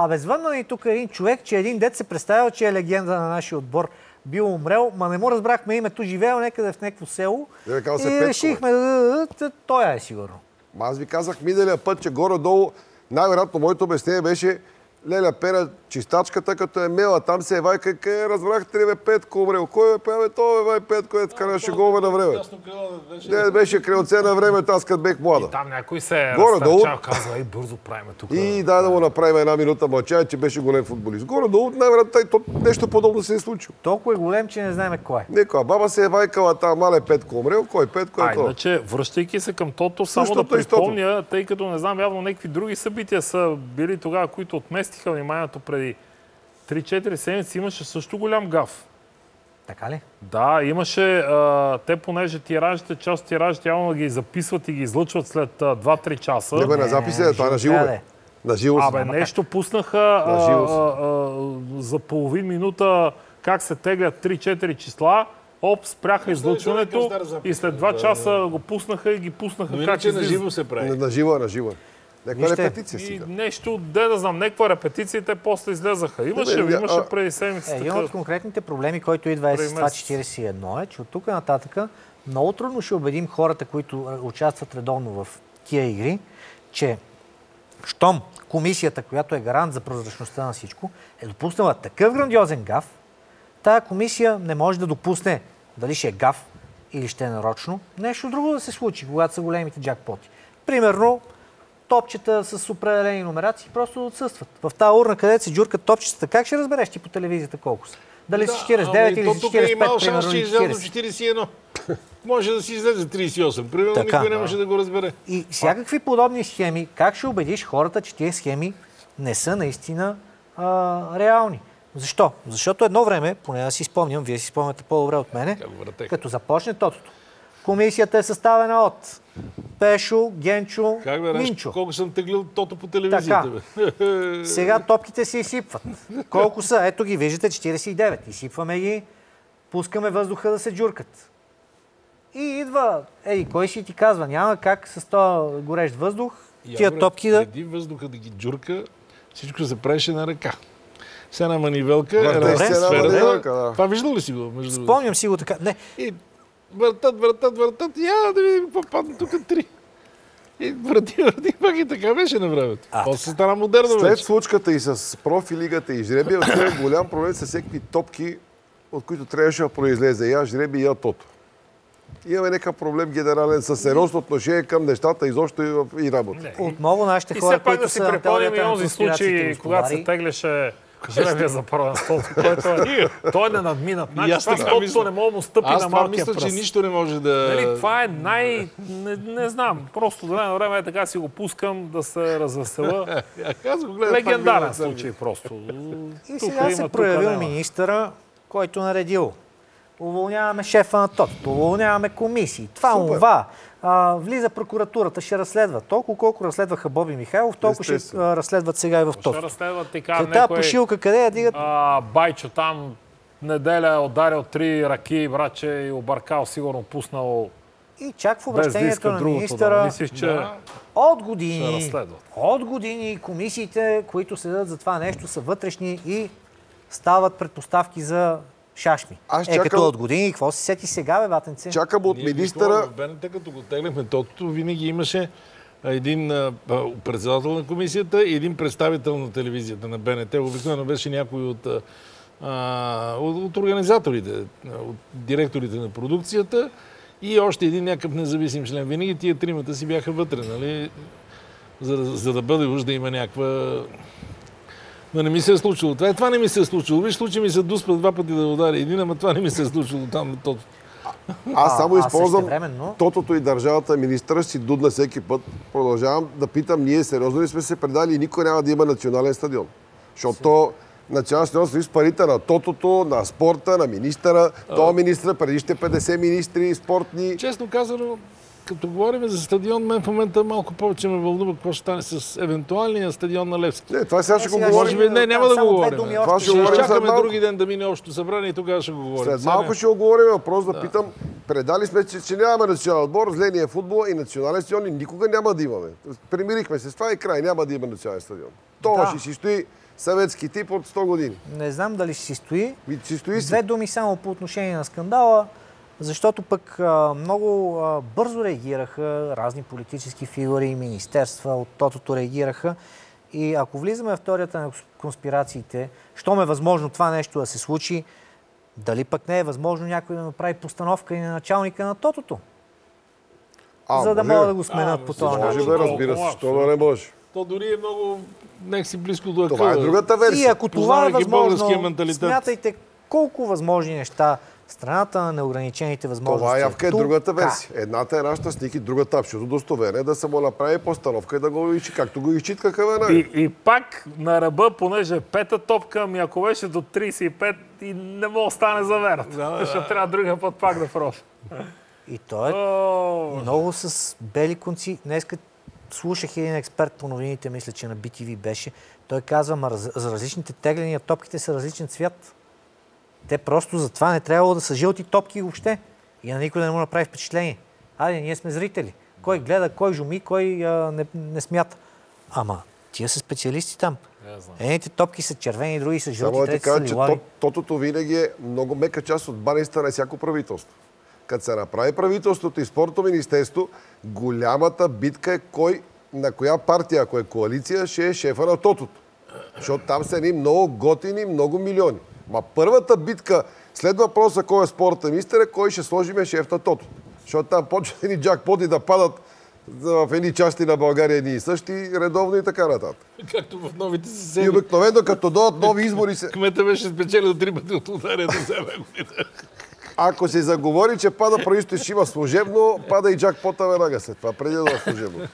Звънна ни тук един човек, че един дет се представял, че е легенда на нашия отбор, бил умрел, ма не му разбрахме името, живеел някъде в някакво село и решихме той е сигурно. Аз ви казах миналия път, че горе-долу най-вероятно моето обяснение беше Леля Пера, чистачката, като е мела, там се е вайка, разбрахте ли бе Петко умрел? Кой е певе? Това бе Петко, е караше голове на време. Не, беше крилце на времето, аз като бех млада. И там някой се е разтърчал, казва, бързо правиме тук. И да му направим една минута мълчание, че беше голем футболист. Горе-долу, най-вероятно нещо подобно се е случило. Толкова е голем, че не знаем кой е. Никога. Баба се е вайкала, там мале Петко умрел, кой Петко е това? Иначе, връщайки се към тото, само да припомня, тъй като не знам, явно някакви други събития са били тогава, които отместиха вниманието преди 3-4 седмици, имаше също голям гаф. Така ли? Да, имаше, те понеже тиражите, част от тиражите явно ги записват и ги излъчват след 2-3 часа. Не бе, на запис е, това е на живо бе. На живо нещо пуснаха за половин минута как се теглят 3-4 числа, спряха излъчването и след 2 часа го пуснаха и ги пуснаха как на живо се прави. На живо. Някаква репетиция сега. Нещо, да знам, някаква репетиция, те после излезаха. Имаше преди седмици. Един от конкретните проблеми, който идва с това 41 е, че от тук нататък много трудно ще убедим хората, които участват редовно в тия игри, че щом комисията, която е гарант за прозрачността на всичко, е допуснала такъв грандиозен гаф, тая комисия не може да допусне дали ще е гаф или ще е нарочно, нещо друго да се случи, когато са големите джакпоти. Примерно, топчета с определени номерации просто отсъстват. В тази урна, където се джуркат топчетата, как ще разбереш ти по телевизията колко са? Дали са 49 или са 45, примерно 40. 41. Може да си излезе 38. Примерно никой не може да го разбере. И всякакви подобни схеми, как ще убедиш хората, че тези схеми не са наистина реални? Защо? Защото едно време, поне да си спомням, вие си спомняте по-добре от мене, като започне тотото. Комисията е съставена от Пешо, Генчо, Минчо. Колко съм теглил тото по телевизията? Сега топките се изсипват. Колко са? Ето ги, виждате, 49. Изсипваме ги, пускаме въздуха да се джуркат. И идва, кой си ти казва, няма как с този горещ въздух тия топки да... Преди въздуха да ги джурка, всичко се правеше на ръка. С една манивелка, сфера. Това виждал ли си го? Спомням си го така. Не. И въртат. Я да видим какво падна тук 3. И върти, пак и така беше на времето. После стана модерно вече. След случката и с профилигата и жребия, отива голям проблем с всеки топки, от които трябваше да произлезе я жреби и я тото. Имаме някакъв проблем генерален със сериозно отношение към нещата изобщо и работа. Отново нашите хора, които са на теорията на конспирациите, когато се теглеше жребия за първенството, който той не надминат. Защото не мога да му стъпи на малкия пръст. Мисля, че нищо не може да... Това е не знам. Просто до едно време така си го пускам да се развесела. Легендарен случай просто. И сега се проявил министъра, който наредил. Уволняваме шефа на тотото, уволняваме комисии. Това. Влиза прокуратурата, ще разследва. Толкова колко разследваха Боби Михайлов, толкова ще разследват сега и в тото. Ще разследват така някой... пошилка къде я дигат? Байчо там неделя е ударил 3 ръки, братче, и объркал, сигурно пуснал. И чак в обращението на министъра от години комисиите, които следят за това нещо, са вътрешни и стават предпоставки за шашми. Като от години, какво се сети сега, ватенце? Чакам от министъра... Тъй като го теглихме тотото, винаги имаше един председател на комисията и един представител на телевизията на БНТ. Обикновено беше някой от организаторите, от директорите на продукцията и още един някакъв независим член. Винаги тия тримата си бяха вътре, нали? За да бъде уж да има някаква... Но не ми се е случило. Това не ми се е случило. Виж, случай ми се дуспа 2 пъти да удари един, ама това не ми се е случило там на тото. Аз само използвам тотото и държавата, министъра си дудна всеки път. Продължавам да питам, ние сериозно ли сме се предали и никой няма да има национален стадион. Защото национален стадион са парите на тотото, на спорта, на министъра. Това министъра, преди ще 50 министри спортни. Честно казано, като говорим за стадион, мен в момента малко повече ме вълнува какво ще стане с евентуалния стадион на Левски. Не, това сега ще го говорим. Не, няма да го говорим. Това ще чакаме други ден да мине общото събрание и тогава ще го говорим. След малко ще го говорим, въпрос да питам. Предали сме, че нямаме национален отбор, зле ни е футбол и национален стадион и никога няма да имаме. Примирихме се с това и край, няма да има национален стадион. Това ще си стои съветски тип от 100 години. Не знам дали ще си стои. Две думи само по отношение на скандала. Защото пък много бързо реагираха разни политически фигури и министерства, от тотото реагираха. И ако влизаме в теорията на конспирациите, щом е възможно това нещо да се случи, дали пък не е възможно някой да направи постановка и на началника на тотото? За да могат да го сменят по този начин. Може да разбира се, що да не може. То дори е много някакси близко до това е другата версия. И ако това е възможно, смятайте колко възможни неща страната на неограничените възможности. Това явка е другата версия. Едната е нашата сник и другата абсолютно достоверие да се му направи постановка и да го изчи, както го изчиткаха веднага. И пак на ръба, понеже пета топка, ми ако беше до 35 и не мога да стане за верата. Ще трябва другия път пак да профи. И той е много с бели конци. Днеска слушах един експерт по новините, мисля, че на BTV беше. Той казва, за различните тегления топките са различен цвят. Те просто затова не трябвало да са жълти топки въобще. И на никой да не му направи впечатление. Айде, ние сме зрители. Кой гледа, кой жуми, кой не смята. Ама, тия са специалисти там. Едните топки са червени, други са жълти, трети са лилави. Само да ти кажа, че тотото винаги е много мека част от баниста на всяко правителство. Като се направи правителството и спортното министерство, голямата битка е кой на коя партия, ако е коалиция, ще е шефа на тотото. Защото там са едни много готини, много милиони. Ма първата битка, след въпроса кой е спортен министър, е кой ще сложиме шеф на тотото. Защото там почват едни джакпоти да падат в едни части на България едни и същи, редовно и така нататък. Както в новите съседи. И обикновено, като дойдат нови избори се... Кмета беше спечелил 3 пъти от удария до себе година. Ако се заговори, че пада правителството ще има служебно, пада и джакпота веднага след това, преди да е служебно.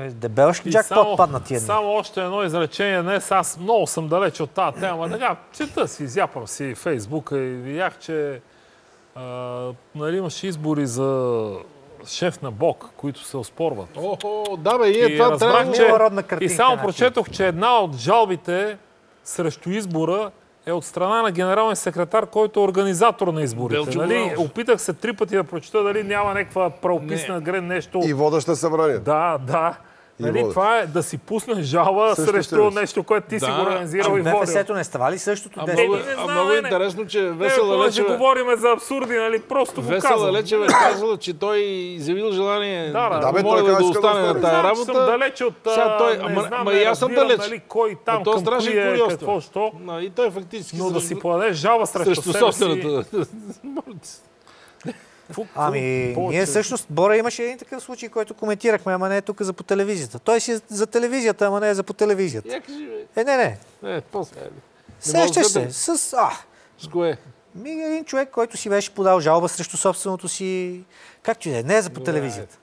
Дебелшки джакпот падна тия дни. Само още едно изречение. Днес аз много съм далеч от тази тема. Така, чета си, изяпам си Фейсбука и видях, че имаше избори за шеф на БОК, които се оспорват. Да бе, и това трябва И само прочетох, че една от жалбите срещу избора е от страна на генералния секретар, който е организатор на изборите. Нали? Опитах се 3 пъти да прочета дали няма някаква правописна грен нещо. И водеща събрание. Да. Нали, това е да си пуснеш жалба срещу нещо, което ти си го организирал и водил. БФС-то не става ли същото? Много интересно, че Весела Лечева... Не говорим за абсурди, нали? Просто го казвам. Весела Лечева е казала, че той изявил желание да остане на тая работа. Съм далеч от... Ама и аз съм далеч. Кой там, към кои е, какво, що. И той фактически... Но да си подадеш жалба срещу собствената. Ние всъщност, Бора, имаше един такъв случай, който коментирахме, ама не е тук за по телевизията. Той си за телевизията, ама не е за по телевизията. Не. Сещаш се. С кое? Един човек, който си беше подал жалба срещу собственото си... Както и да е, не е за по телевизията.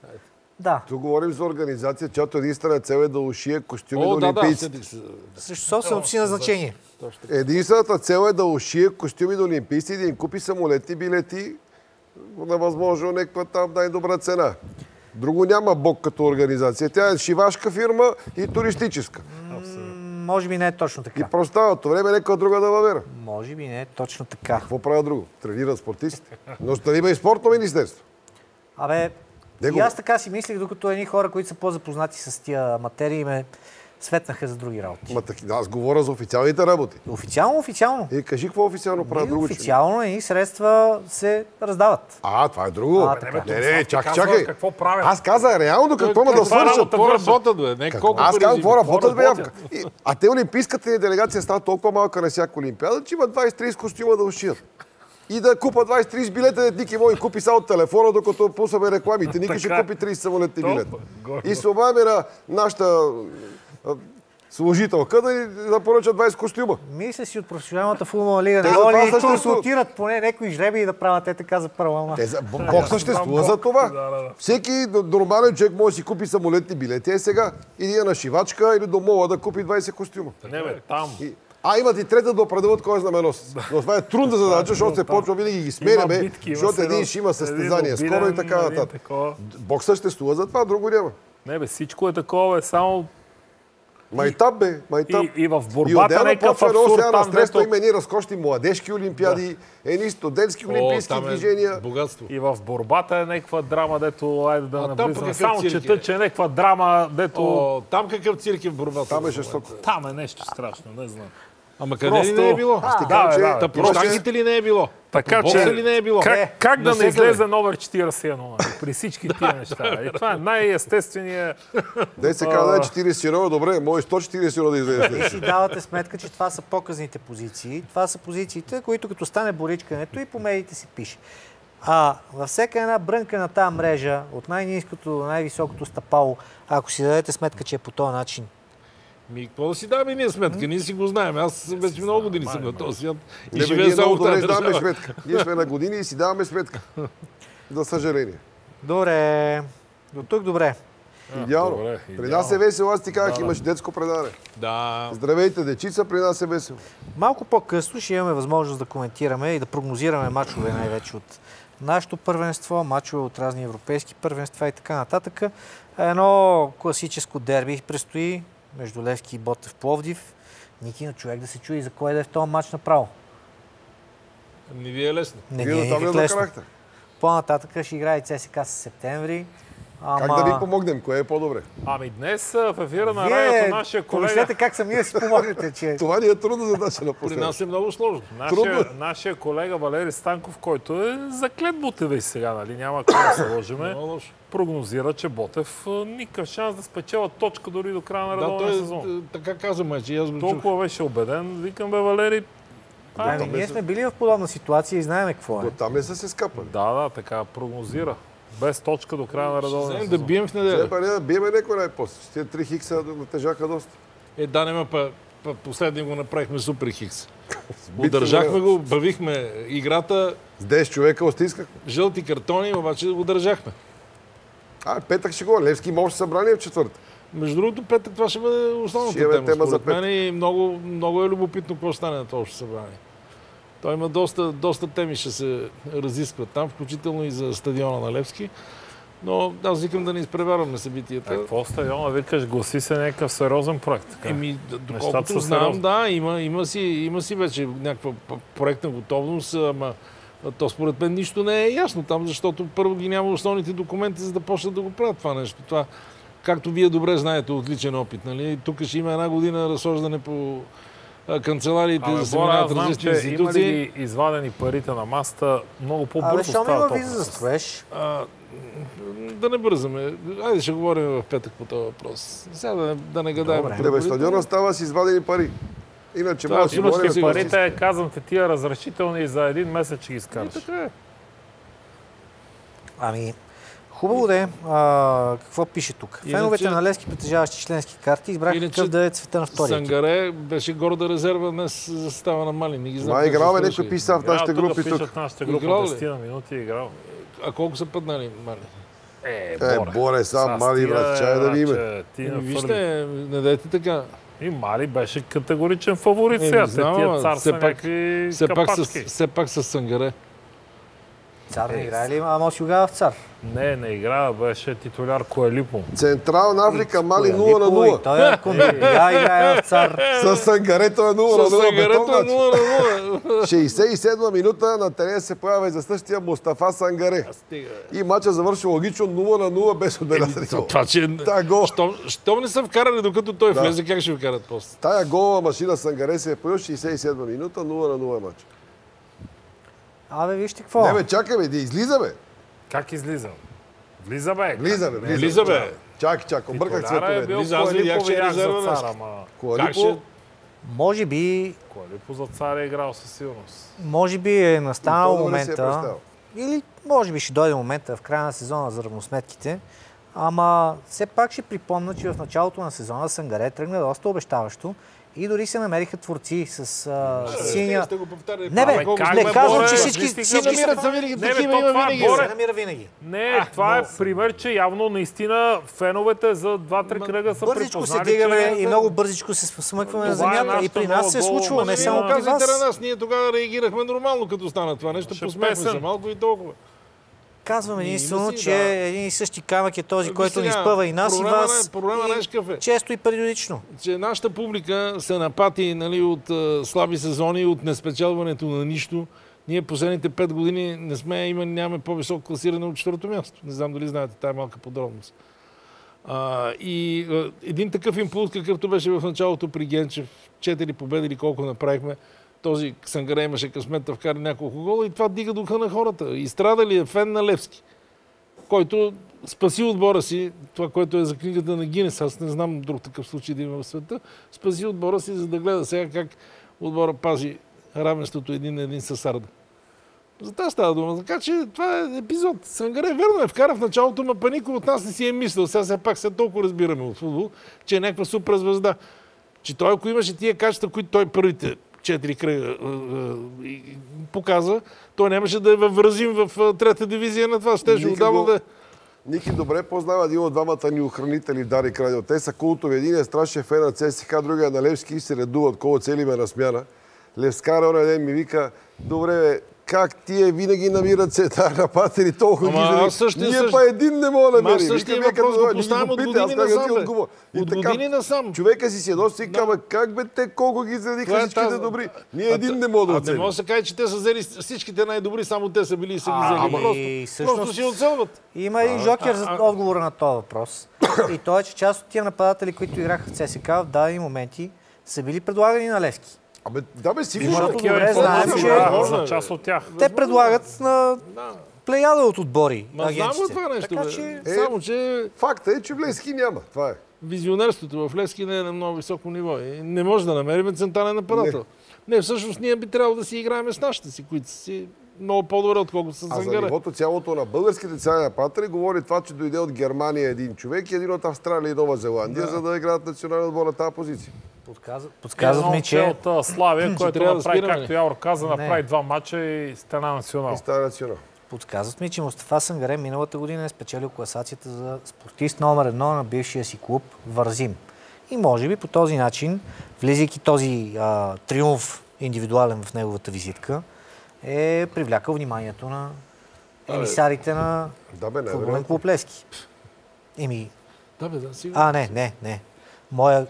Да. Тук говорим за организация, чиято единствена цел е да ушие костюми на олимпийците. Срещу собственото си назначение. Единствената цел е да ушие костюми на олимпийците и да им купи самолети, билети на възможно някаква там най-добра цена. Друго няма БОК като организация. Тя е шивашка фирма и туристическа. Може би не е точно така. И проставато време някаква друга да въвера. Може би не е точно така. Какво правят друго? Тренират спортистите. Но ще има и спортно министерство. И аз така си мислих, докато едни хора, които са по-запознати с тия материи, ме светнаха за други работи. Аз говоря за официалните работи. Официално. Кажи какво официално правят друго. Официално и средства се раздават. Това е друго. Не, чакай. Какво правят? Аз казах реално какво има да свършат. Какво работят, бе? Аз казах какво работят, бе, явка. А те олимпийската ни делегация става толкова малка на всяка олимпиада, че има 20-30 костюма да ушият. И да купа 20-30 билета, Ники мой купи само от телефона, докато пусаме рекламите. Ники ще купи 30 самолетни билета. И се обавяме на нашата служителка да поръчат 20 костюма. Мисля си от професионалната футболна лига. Не консултират поне някои жреби да правят така за първа. Бог съществува за това. Всеки нормален човек може да си купи самолетни билети. Сега иди на шивачка или до мола да купи 20 костюма. Не бе, там. Имат и трета да определят кой е знаменосец. Но това е трудна задача, защото се почва винаги ги сменяме, защото един ще има състезание скоро и така нататък. Бог съществува за това, друго няма. Не бе, всичко е такова, е само... Майтап, бе, майтап. И в борбата някакъв абсурд там, дето... Има едни разкошни младежки олимпиади, едни студентски олимпийски движения. Богатство. И в борбата е някаква драма, дето... Айде да навлизаме. Само чета, че е някаква драма, дето... Там какъв цирк е в борбата? Там е жестоко. Там е нещо страшно, не знам. Ама къде ли не е било? Да, площадите ли не е било? Така че, ли не е било? Как да не излезе номер 41 при всички тия неща? И това е най-естественият... Де се казва 41, добре, може 141 да излезе. И си давате сметка, че това са показните позиции. Това са позициите, които като стане боричкането и по медиите си пише. Във всяка една брънка на тази мрежа, от най-ниското до най-високото стъпало, ако си дадете сметка, че е по този начин, какво да си даваме ние сметка? Ние си го знаем. Аз вече много години съм на този свят. И живея само в тази държава. Ние сме на години и си даваме сметка. За съжаление. Добре. До тук добре. Идеално. При нас е весело. Аз ти казах, имаш детско предаване. Да. Здравейте, дечица, при нас е весело. Малко по-късно ще имаме възможност да коментираме и да прогнозираме мачове най-вече от нашето първенство, мачове от разни европейски първенства и така нататък. Едно класическо дерби предстои между Левски и Ботев Пловдив. Ники, на човек да се чуи за кой да е в този матч направо. Не ви е лесно. Не ви е лесно. По-нататък ще играе ЦСКА с септември. Как да ви помогнем? Кое е по-добре? Ами днес в ефира на радиото нашия колега... Помислете как самия си помогнете, че... Това ни е трудно задача на последно. При нас е много сложно. Нашия колега Валери Станков, който е заклет Ботевич сега, нали? Няма как да се лъжеме. Прогнозира, че Ботев никакъв шанс да спечела точка дори до края на редовния сезон. Така каза Майче, аз го чух. Толкова беше убеден. Викам, Валери... Ние сме били в подобна ситуация и знаем какво е. Там не са се скапали. Да, така прогнозира. Без точка до края на редовния сезон. Да бием в неделя. Да биеме некой най-после. Тия 3 хикса натежаха доста. Да, нема последния го направихме супер хикс. Удържахме го, бавихме играта. С 10 човека остискахме. Жълти картони, обаче удържахме. Петък ще го. Левски може събрание в четвърта. Между другото, петък това ще бъде основната тема според мен и много е любопитно какво стане на това събрание. Той има доста теми ще се разискват там, включително и за стадиона на Левски. Но аз викам да не изпреварваме събитията. Какво стадиона викаш? Гласи се някакъв сериозен проект. Доколкото знам, да, има си вече някаква проектна готовност, ама то според мен нищо не е ясно там, защото първо ги няма основните документи, за да почнат да го правят това нещо. Това, както вие добре знаете, отличен опит. Нали? Тук ще има една година разсождане по канцелариите за семинарите на различни институции. Има ли извадени парите на масата? Много по-бързо става това. Има виза за строеж. Да не бързаме. Айде ще говорим в петък по този въпрос. Сега да не гадаем. Добре, стадиона става с извадени пари. Иначе може да говорим парите, казвам те тия разрешителни за един месец ще ги изкараш. Ами, хубаво да е. Какво пише тук? Феновете на Левски, притежаващи членски карти, избраха какъв да е цвета на втория. Сангаре беше горда резерва днес за състава на Мали. Не ги знам. Играл бе, някой писа в нашите групи тук. В нашите групи 10 минути играл. А колко са пътнали Мали? Боре, сам Мали, брат, чай да ви име. Вижте, не дайте така. И Мали беше категоричен фаворит сега. Тия цар са някакви капачки. Все пак с Сангаре. Цар не играе ли? Ама си играе в Цар. Не играе, беше титуляр Коелипо. Централна Африка, Мали 0-0. Той е играе в Цар. С Сангарето е 0-0. 67-та минута на терен се появява за същия Мустафа Сангаре. И матча завърши логично 0-0 без отбелязани гол. Това, че щом не са вкарали, докато той влезе, как ще вкарат после? Тая голова машина Сангаре се е поял 67-та минута, 0-0 матч. Абе, вижте какво. Не бе, чакай бе, да излиза бе. Как излиза? Влиза бе. Влиза бе. Чакай, обърках цветове. Аз видях, че е резерва цара, Коалипо? Може би... Коалипо за цар е играл със сигурност. Може би е настанал момента. Или може би ще дойде момента в края на сезона за равносметките. Ама все пак ще припомня, че в началото на сезона Сангаре тръгна доста обещаващо. И дори се намериха творци с синя... Не бе, не казвам, че всички се намират за винаги. Такива има винаги. Се намира винаги. Не, това е пример, че явно наистина феновете за 2-3 кръга са припознали. Бързичко се дигаме и много бързичко се смъкваме на земята. И при нас се е случвало, не само при вас. Ние тогава реагирахме нормално, като стана това нещо. Посмехме се малко и толкова. Казвам единствено, че един и същи камък е този, който ни изпъва и нас, и вас. Проблема е често и периодично. Че нашата публика се напати от слаби сезони, от неспечелването на нищо. Ние последните 5 години нямаме по-високо класиране от 4-то място. Не знам дали знаете тая малка подробност. И един такъв импулс, какъвто беше в началото при Генчев, 4 победи или колко направихме, този Сангаре имаше късмет да вкара няколко гола и това дига духа на хората. И страда ли е фен на Левски, който спаси отбора си, това, което е за книгата на Гинес, аз не знам друг такъв случай да има в света, спаси отбора си, за да гледа сега как отбора пази равенството един на един с Арда. За това става дума. Така че това е епизод. Сангаре верно е вкара в началото, но никой от нас не си е мислил. Сега пак се толкова разбираме от футбол, че е някаква супер звезда. Че той, ако имаше тия качества, които той първите 4 кръга показа, той нямаше да е въвразим в трета дивизия на това. Щеше отдавна да... Ники добре познава един от двамата ни охранители Дарик Радио. Те са култови. Един е страшен фен на ЦСКА, другия на Левски и се редуват колко цели ме на смяна. Левскар оня ден ми вика: добре, как тия винаги намират цветар нападатели, толкова ги заради. Ние па един не мога да намерим. Аз същия въпрос го поставям от години насам. От години насам. Човека си седно си кама, как бе те колко ги зарадиха всичките добри. Ние един не мога да оценим. Не може да се каже, че те са взели всичките най-добри, само те са били и са ги взели. Просто си оцелват. Има един жокер за отговора на този въпрос. И то е, че част от тия нападатели, които играха в ЦСК, в дадени моменти са били предлагани на Левски. Да бе, сигурно. Защото добре знаем, че за част от тях. Те предлагат на плеяда от отбори. Знам това нещо. Само, че... Факта е, че в Левски няма. Това е. Визионерството в Левски не е на много високо ниво. Не може да намерим централен нападател. Не, всъщност ние би трябвало да си играем с нашите си, които си много по-добре, отколкото с Зангаре. За нивото цялото на българските централни нападатели говори това, че дойде от Германия един човек и един от Австралия и Нова Зеландия, за да играят национален отбор на тази позиция. Подсказват ми, че от Славия, който направи, както Явор каза, направи 2 мача и стана национал. Подсказват ми, че Мустафа Сангаре миналата година е спечелил класацията за спортист номер 1 на бившия си клуб Варзим. И може би по този начин, влизайки този триумф индивидуален в неговата визитка, е привлякал вниманието на емисарите на футболен клуб Левски. Не. Моя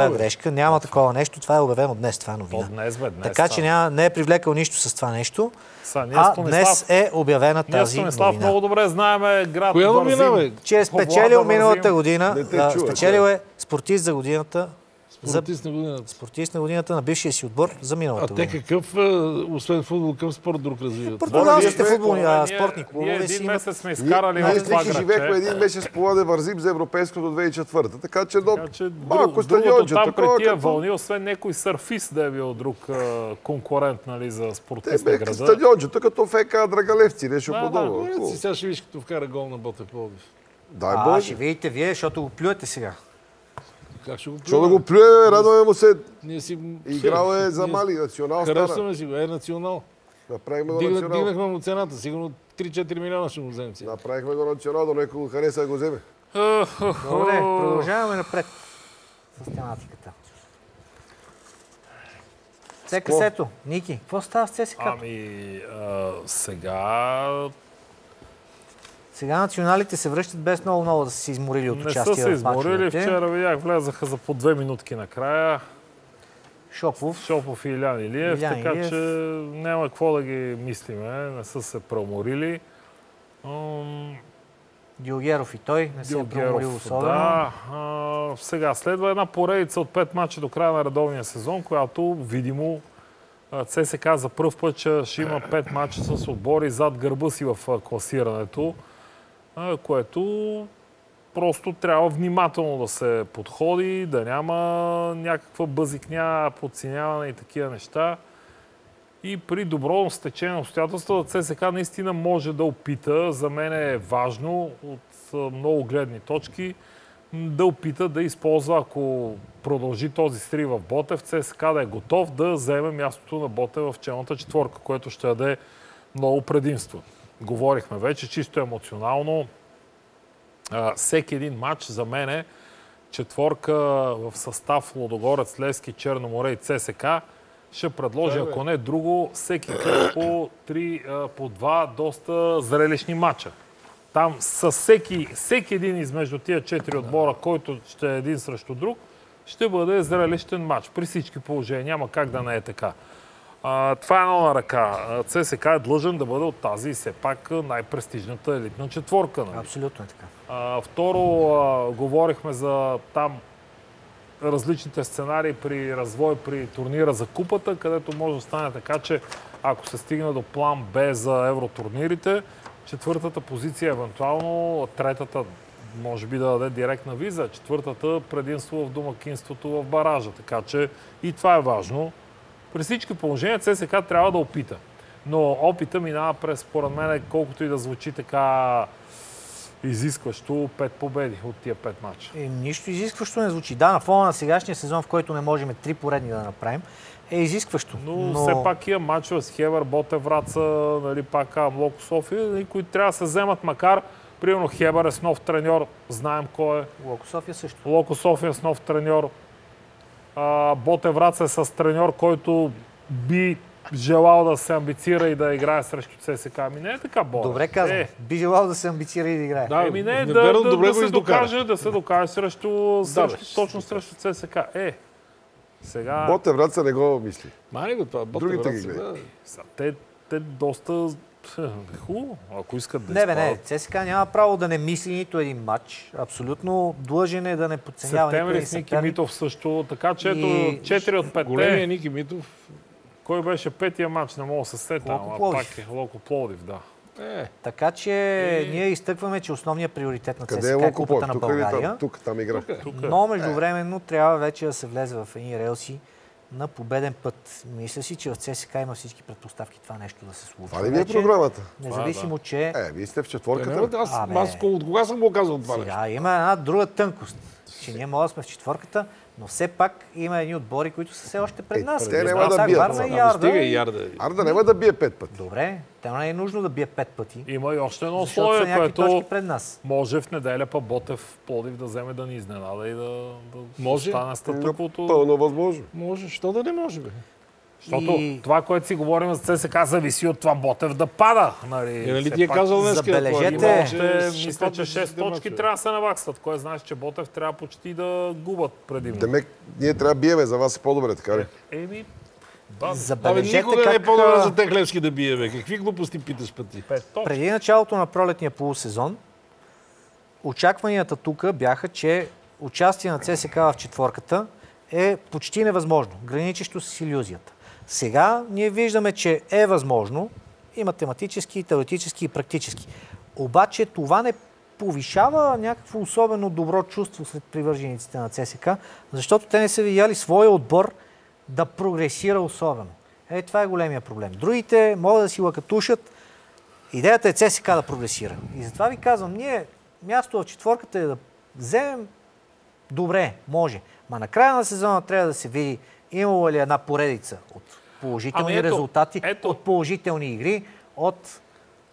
грешка. Няма такова нещо. Това е обявено днес. Това е новина. Днес. Така че не е привлекал нищо с това нещо. Днес е обявена тази новина. Много добре знаем град Варзим. Че е спечелил миналата година. Спечелил е спортист за годината. Спортист на годината на бившия си отбор за миналата година. А те какъв, освен футбол, какъв спорт друг развиват? Португалските футболни спортни клубове. Ние един месец сме изкарали в това градче. Живеехме един месец по Ладе Варзим за европейското 2004. Така че малко стадионче. Там при тия вълни, освен някой сърфист да е бил друг конкурент за спортист на града. Стадиончето като ФК Драгалевци, нещо подобно. Сега ще виж като вкара гол на Ботев Пловдив. Дай Боже. Ще видите вие, защото го плюете сега. Как ще го плюе? Що да го плюе, радваме му се. Играл е за Мали, национал стана. Харесваме си го, национал. Направихме го национал. Дигнахме му цената, сигурно 3-4 милиона ще му вземем. Направихме го национал, да някой го хареса да го вземе. Добре, продължаваме напред с тематиката. ЦСКА-то, Ники, какво става с ЦСКА? Сега националите се връщат без много да са се изморили от участие в мачовете. Не са се изморили. Вчера видях, влезаха за по 2 минутки накрая. Шопов и Илян Илиев. Така че няма какво да ги мислиме. Не са се преуморили. Диогеров и той не се е преуморил особено. Сега следва една поредица от 5 мача до края на редовния сезон, която видимо ЦСКА за пръв път ще има 5 мача с отбори зад гърба си в класирането, което просто трябва внимателно да се подходи, да няма някаква бъзикня, подценяване и такива неща. И при добро стечение на обстоятелства ЦСКА наистина може да опита, за мен е важно от много гледни точки, да опита да използва, ако продължи този стрий в Ботев, ЦСКА да е готов да вземе мястото на Ботев в челната четворка, което ще даде много предимство. Говорихме вече чисто емоционално. Всеки един матч за мен е четворка в състав Лудогорец, Левски, Черно море и ЦСКА. Ще предложи, ако не друго, всеки път по 3, по 2 доста зрелищни матча. Там с всеки един измежду тия 4 отбора, който ще е един срещу друг, ще бъде зрелищен матч. При всички положения няма как да не е така. Това е едно на ръка. ЦСКА е длъжен да бъде от тази все пак най-престижната елитна четворка. Нали? Абсолютно е така. Второ, говорихме за там различните сценарии при развой при турнира за купата, където може да стане така, че ако се стигне до план Б за евротурнирите, четвъртата позиция, евентуално третата може би да даде директна виза, четвъртата предимство в домакинството в баража. Така че и това е важно. При всички положения ЦСКА трябва да опита. Но опита минава през, според мен, колкото и да звучи така изискващо 5 победи от тия 5 мача. Нищо изискващо не звучи. Да, на фона на сегашния сезон, в който не можем 3 поредни да направим, е изискващо. Но все пак има мачове с Хевър, Ботев, Враца, нали, пак Локо София, които трябва да се вземат, макар примерно Хевър е с нов треньор, знаем кой е. Локо София също. Локо София с нов треньор. Ботев, Враца е с треньор, който би желал да се амбицира и да играе срещу ЦСКА. Ами не е така, Бора. Добре казвам. Би желал да се амбицира и да играе. Да, не е да се докаже точно срещу ЦСКА. Сега... Ботев Враца не го мисли. Мани го това. Другите ги гледа. Те доста... Хубаво, ако искат да Не, ЦСКА няма право да не мисли нито един матч. Абсолютно длъжен е да не подценява никой един съперник. Ники Митов също, така че 4 от 5. Големия Ники Митов. Кой беше петия матч? Не мога да се сета, ама пак е Локо Пловдив, да. Така че ние изтъкваме, че основният приоритет на ЦСКА е Купата на България. Тук, там игра. Но междувременно трябва вече да се влезе в едни релси на победен път. Мисля си, че в ЦСКА има всички предпоставки това нещо да се случва. Това ли ви е програмата? Независимо, че... Вие сте в четворката. Аз от кога съм го казал това нещо? Сега има една друга тънкост, че ние може да сме в четворката, но все пак има едни отбори, които са все още пред нас. Те няма да бият. Арда няма да бие 5 пъти. Добре, те не е нужно да бие 5 пъти. Има и още едно условие, което пред нас. Може в неделя па Ботев Пловдив да вземе да ни изненада и да стане статуквото. Пълно възможно. Може, що да не може, бе? Защото това, което си говорим за ЦСКА, зависи от това Ботев да пада. Нали ти е казал днес, забележете, мисля, че 6 точки трябва да се наваксват. Кой знаеш, че Ботев трябва почти да губят преди му. Демек, ние трябва да биеме, за вас е по-добре, така ли? Забележете никога не е по-добре за те Хлевски да бие, бе. Какви глупости питаш пъти? Преди началото на пролетния полусезон, очакванията тук бяха, че участие на ЦСКА в четворката е почти невъзможно, граничещо с илюзията. Сега ние виждаме, че е възможно и математически, и теоретически, и практически. Обаче това не повишава някакво особено добро чувство сред привържениците на ЦСКА, защото те не са видяли своя отбор да прогресира особено. Това е големия проблем. Другите могат да си лакатушат. Идеята е ЦСКА да прогресира. И затова ви казвам, ние място в четворката е да вземем добре, може. Ма на края на сезона трябва да се види имало ли една поредица от положителни резултати, от положителни игри, от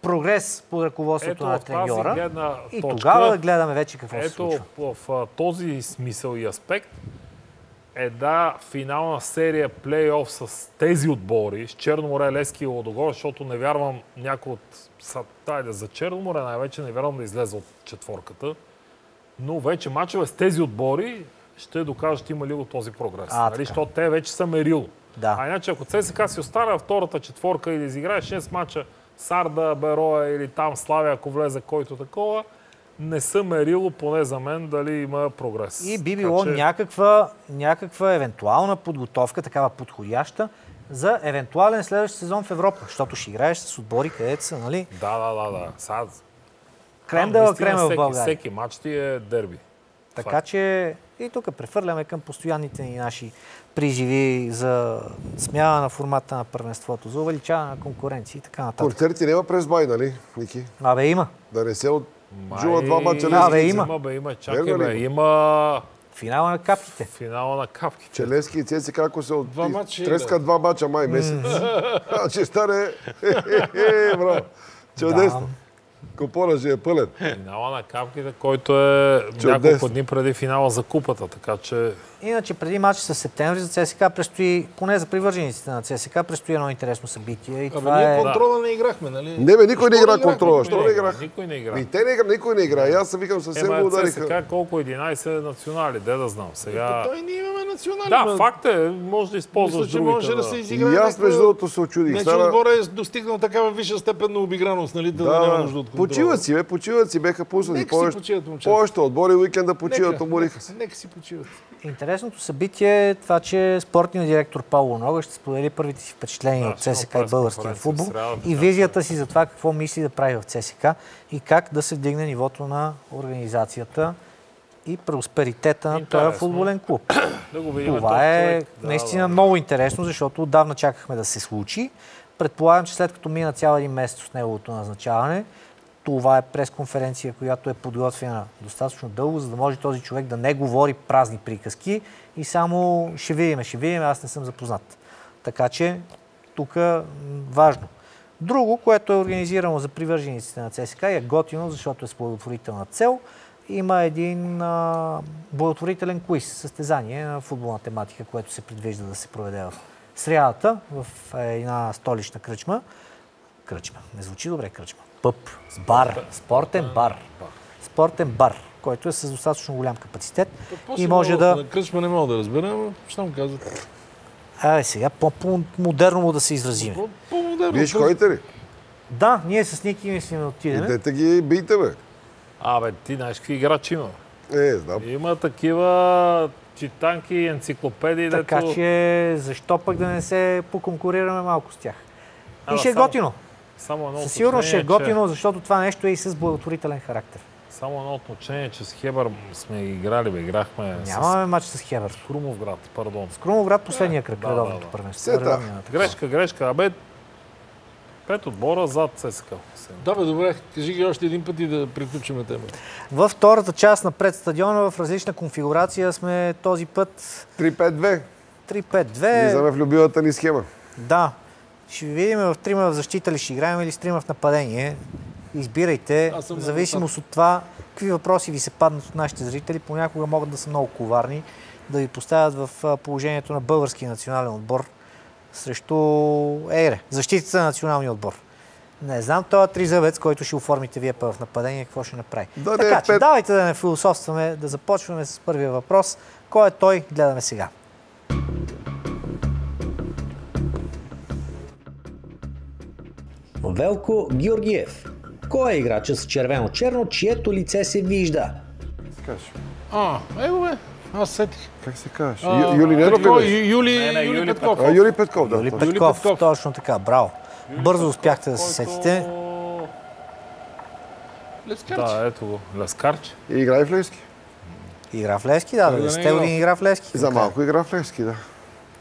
прогрес под ръководството на треньора и тогава да гледаме вече какво се случва. В този смисъл и аспект финална серия плей-оф с тези отбори, с Черноморе, Левски и Лудогорец, защото не вярвам някой от... за Черноморе най-вече не вярвам да излезе от четворката, но вече мачове с тези отбори ще докажат има ли го този прогрес. Защото те вече са мерило. А иначе ако ЦСКА си остане във втората четворка и да изиграе 6 мача Сарда, Бероя или там Славия, ако влезе който такова, не са мерило, поне за мен, дали има прогрес. И би било някаква евентуална подготовка, такава подходяща, за евентуален следващ сезон в Европа. Защото ще играеш с отбори, където са, нали? Да. Крем в България. Всеки матч ти е дерби. Така че и тук прехвърляме към постоянните ни наши призиви за смяна на формата на първенството, за увеличаване на конкуренция и така нататък. Концерти няма през май, нали, Ники? Има. Да не се отжува 2 мача. Има. Чакай, има... Финала на капките. Челевски и ЦСКА, ако се трескат 2 мача май месец. Ще стане... Браво! Чудесно! Купона ще е пълен. Финала на капките, който е няколко дни преди финала за купата, така че... Иначе преди матч с септември за ЦСКА предстои, поне за привържениците на ЦСКА, предстои едно интересно събитие. И това ние контрола не играхме, нали? Не, никой не игра контрола. Що не играх? Никой не игра. И те не игра, никой не игра. И аз съм викам съвсем го удариха. ЦСКА колко 11 национали, де да знам. Сега... Той ние имаме национали. Да, факт е, може да използваш другите. Може да се изиграе. И аз между другото се очудих. Не, че отбора е достигнал такава висша степен на обиграност, нали? Да няма нужда от контрола. Почиват си, беха пуснати. Повечето отбори уикенда почиват, умориха се. Нека си почиват. Интересното събитие е това, че спортният директор Пауло Нога ще сподели първите си впечатления от ЦСКА и българския футбол и визията си за това какво мисли да прави в ЦСКА и как да се вдигне нивото на организацията и просперитета на този футболен клуб. Това е наистина много интересно, защото отдавна чакахме да се случи. Предполагам, че след като мина цял един месец от неговото назначаване, това е пресконференция, която е подготвена достатъчно дълго, за да може този човек да не говори празни приказки и само ще видим, аз не съм запознат. Така че тук важно. Друго, което е организирано за привържениците на ЦСКА е готино, защото е с благотворителна цел. Има един благотворителен квиз, състезание на футболна тематика, което се предвижда да се проведе в срядата в една столична кръчма. Кръчма. Не звучи добре кръчма. Пъб. Бар. Спортен бар. Спортен бар, който е с достатъчно голям капацитет. И може да... Кръчма не мога да разбера, но що му казват? Сега по-модерно му да се изразиме. Вие ще ходите ли? Да, ние с Ники мислим да отидем. Идете ги бийте, бе. Ти знаеш какви играчи има? Знам. Има такива читанки, енциклопедии, така че защо пък да не се поконкурираме малко с тях? И ще е готино. Със сигурност ще е готино, защото това нещо е и с благотворителен характер. Само едно уточнение, че с Хебър сме играли, играхме. Нямаме матч с Хебър. С Крумовград, пардон. С Крумовград последния кръг, редовното първенство. Грешка. 5 отбора зад ЦСКА. Да, добре, кажи ги още един път и да приключим темата. Във втората част на предстадиона в различна конфигурация сме този път 3-5-2. 3-5-2. Влизаме в любимата ни схема. Да. Ще ви видим в трима в защита ли ще играем или с трима в нападение. Избирайте, в зависимост от това какви въпроси ви се паднат от нашите зрители. Понякога могат да са много коварни, да ви поставят в положението на българския национален отбор срещу защитата на националния отбор. Не знам този тризъбец, който ще оформите вие в нападение, какво ще направи. Така че давайте да не философстваме, да започваме с първия въпрос. Кой е той? Гледаме сега. Велко Георгиев. Кой е играча с червено-черно, чието лице се вижда? Аз сетих. Как се казваш? Юли Ненов ли? Юли Петков. Юли Петков, да. Юли Петков, точно така, браво. Бързо успяхте да се сетите. Лескарч. Да, ето го. Лескарч. И играе в Левски. Игра в Левски, да. 10 години игра в Левски. За малко игра в Левски, да.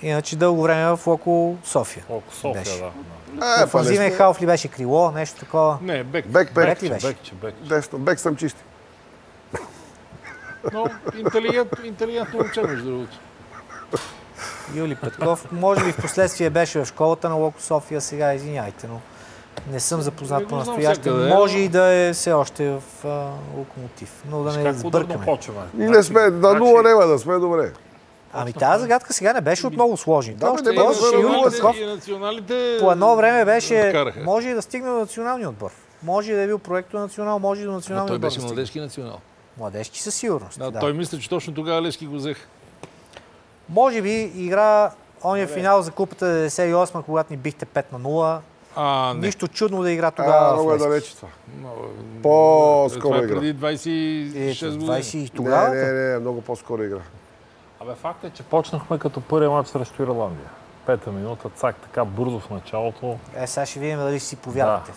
Иначе дълго време в Локо София. Локо София, да. Офанзивен халф ли беше, крило, нещо такова? Не, бек. Бек ли беше? Десно, бек съм чисти. Но интелигентно момче, между другото. Юли Петков, може би в последствие беше в школата на Локо София, сега извиняйте, но не съм запознат по настояще. Може и да е все още в Локомотив, но да не сбъркаме. Не сме, на 0 няма да сме добре. Тази загадка сега не беше от много сложни. Юли Петков по едно време беше, може и да стигне до националния отбор. Може и да е бил проекто национал, може и до националния отбор. Той беше младежки национал. Младежки със сигурност. Да. Той мисля, че точно тогава Левски го взех. Може би игра ония финал за купата 98, когато ни бихте 5-0. Нищо чудно да игра тогава. Много е далече това. По-скоро игра. Преди 26 години. Тогава? Не, много по-скоро игра. Факт е, че почнахме като първия мач срещу Ирландия. 5-та минута, цак така бързо в началото. Сега ще видим дали си повярвате.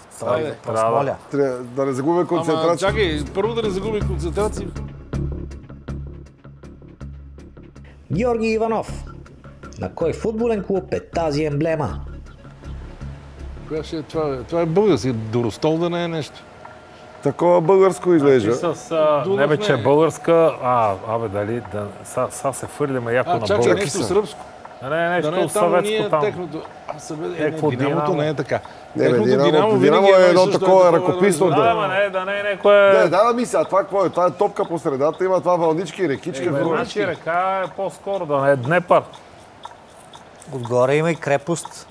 Моля. Да не загубим концентрация. Чакай, първо да не загубим концентрация. Георги Иванов. На кой футболен клуб е тази емблема? Коя ще е това? Това е български. Доростол да не е нещо. Такова българско изглежда. Не бе, че е българска. Дали. Сега се фърлиме яко на български. Чакай, нещо сръбско. Не, нещо съветско там. Динамото не е така. Динамо е едно такова ръкописно. Да не е някое... Да, мисля, това какво е? Това е топка по средата, има това вълнички и рекичка. Вълнички река е по-скоро, да не е Днепър. Отгоре има и крепост.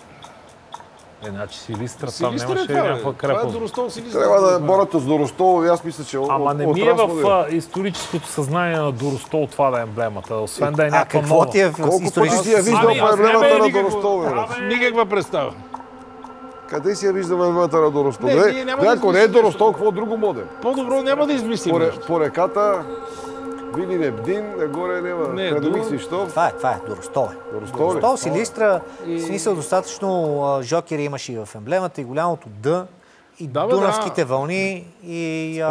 Значи Силистра, там нямаше някаква крепост. Това е Доростол, Силистра. Трябва да борят с Доростол, аз мисля, че... Ама не ми е в историческото съзнание на Доростол това да е емблемата, освен да е някаква нова. Какво ти е в историческото си я виждал по емблемата на Доростол? Никаква представа. Къде си я виждал емблемата на Доростол? Ако не е Доростол, какво друго моде? По-добро няма да измислим. По реката... Вили Небдин, нагоре няма. Крадовик Свищов. Това е. Доростол. Доростол, Силистра, в смисъл достатъчно жокери имаше и в емблемата, и голямото Д, и Дунавските вълни, и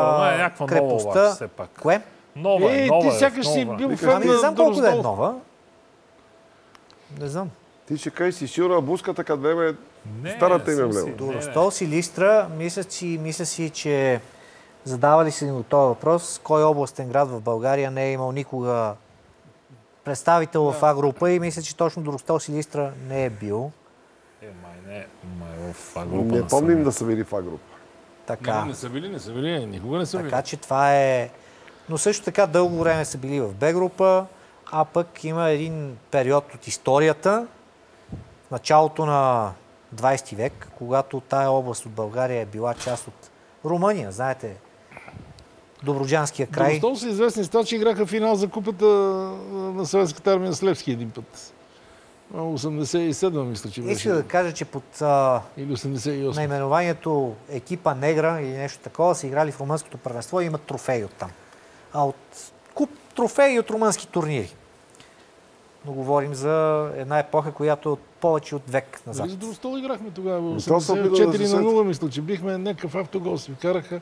крепостта. Кое? Нова е. Ти сякаш си бил фен на не знам колко да е нова. Не знам. Ти ще кажеш си сигурно буската, къде време старата им емблема. Доростол, Силистра, мисля си, че задавали се ни от този въпрос, кой областен град в България не е имал никога представител в А-група и мисля, че точно Доростол, Силистра не е бил. Май в А-група. Не помним да са били в А-група. Така. Не са били, никога не са били. Така че това е... Но също така дълго време са били в Б-група, а пък има един период от историята, в началото на 20 век, когато тая област от България е била част от Румъния, знаете, Добруджанския край. Достолу са известни с това, че играха финал за купата на Съветската армия с Левски един път. 87 мисля, че беше. Искам да кажа, че под наименованието екипа Негра или нещо такова са играли в румънското първенство и имат трофеи оттам. А от куп трофеи от румънски турнири. Но говорим за една епоха, която е повече от век назад. За Достол играхме тогава. 4-0 мисля, че бихме някакъв автогол си вкараха.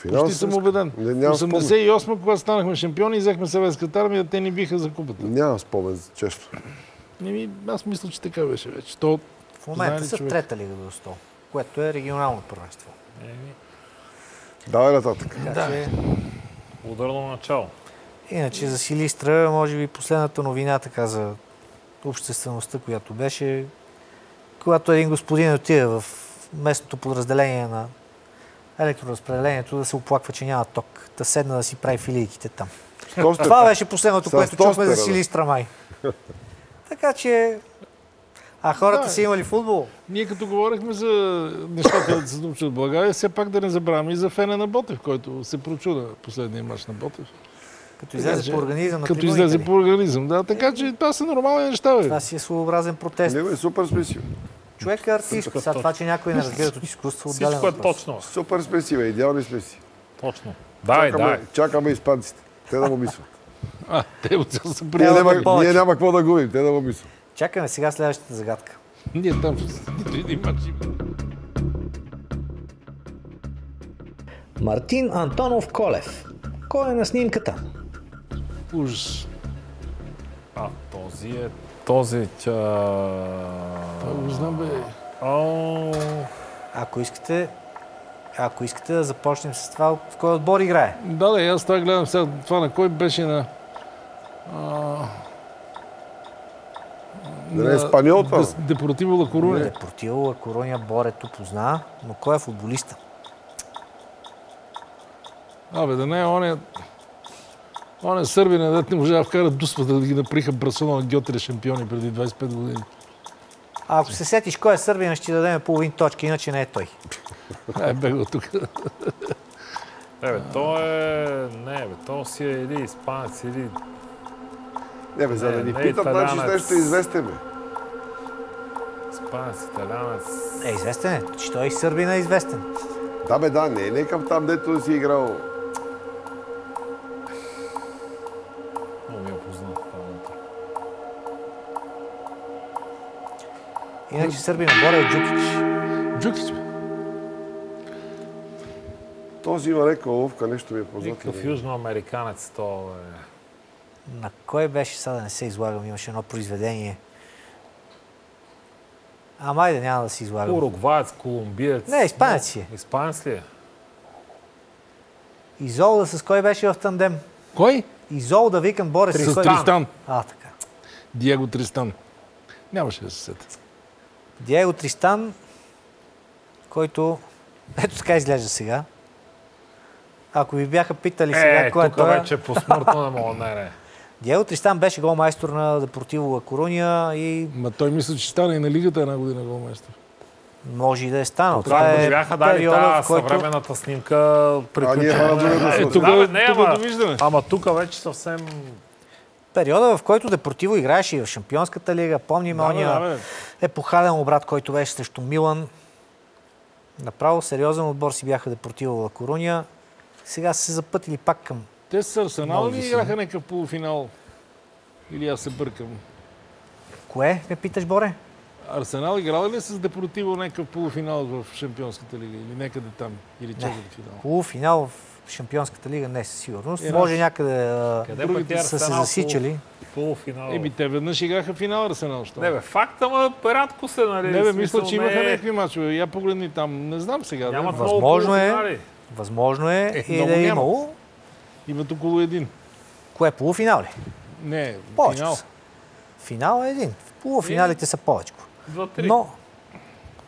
Почти съм убеден. 88, когато станахме шампиони и взехме Съветската армия, те ни биха за купата. Няма спомен, често. Аз мисля, че така беше вече. В момента са трета лига до Достол, което е регионално първенство. Давай нататък. Ударно начало. Иначе за Силистра, може би последната новина така за обществеността, която беше, когато един господин отиде в местното подразделение на електроразпределението да се оплаква, че няма ток. Да седна да си прави филийките там. Това беше последното, което чухме за Силистра май. Така че... А хората са имали футбол? Ние като говорихме за нещата да се случат в България, все пак да не забравяме и за фена на Ботев, който се прочуда последния мач на Ботев. Като излезе по организъм на трибуните. Като излезе по организъм, да. Така че това са нормални неща. Това си е своеобразен протест. Не, супер спесива. Човек е артист. Сега това, че някой не разбира от изкуство, отделен въпрос. Всичко е точно. Супер спесива, идеални спеси. Точно. Чакаме испанците. Те да му мислят. Те са приятели. Ние няма какво да губим, те да му мислят. Чакаме сега следващата загадка. Ние там един мач. Мартин Антонов Колев. Кой е на снимката? Ужас. Този го знам, бе. Ако искате да започнем с това, в кой отбор играе? Да, аз това гледам сега. Това на кой беше на... Да не е Спаньол това? Депортиво Ла Коруня. Депортиво Ла Коруня, Борето позна, но кой е футболиста? Да не е оня сърбина, дете не можа да вкарат дуспата да ги наприха Барселона Гьотере шампиони преди 25 години. Ако се сетиш кой е сърбина, ще ти дадем половин точки, иначе не е той. Бего тук. То си е или испанец, или... За да ни питат, значи нещо известен бе. Испанец, италянец... Известен е, че той и сърбина е известен. Да, не е некъв там, дето си играл. Много ми е познат това. Иначе сърбина Бора е Джукич. Този има някаква ловка, нещо ми е познат. Никакъв южноамериканец то е... На кой беше, сега да не се излагам, имаше едно произведение. Айде, няма да се излагам. Уругваец, колумбиец. Не, испанец си е. Испанец ли е? Изолда с кой беше в тандем? Кой? Изолда, викам Борис. Тристан. Така. Диего Тристан. Нямаше да се сета. Диего Тристан, който... Ето така изглежда сега. Ако ви бяха питали сега кой е той... Тук вече посмъртно не мога, не. Диего Тристан беше голмайстор на Депортиво Ла Коруня и... Той мисля, че стана и на лигата една година голмайстор. Може и да е станал. Това е бяха дали тази съвременната снимка. Тук довиждане. Ама тук вече съвсем... Периода, в който Депортиво играеше и в Шампионската лига. Помним ония епохален обрат, който беше срещу Милан. Направо сериозен отбор си бяха Депортиво Ла Коруня. Сега са се запътили пак към... Те с Арсенал ли играха някакъв полуфинал? Или аз се бъркам? Кое ме питаш, Боре? Арсенал играл ли с Депортиво някакъв полуфинал в Шампионската лига? Или някъде там? Или четвърт финал? Полуфинал в Шампионската лига не със сигурност. Може някъде са се засичали. Полуфинал. Те веднъж играха финал Арсенал. Не бе, факт, ама рядко се, нали? Не бе, мисля, че имаха някакви мачове. Я погледни там. Не знам сега. Възможно е и да е имало. Имат около един. Кое е полуфинал ли? Не, финал. Финал е един. В полуфиналите са повече. 2-3. Но...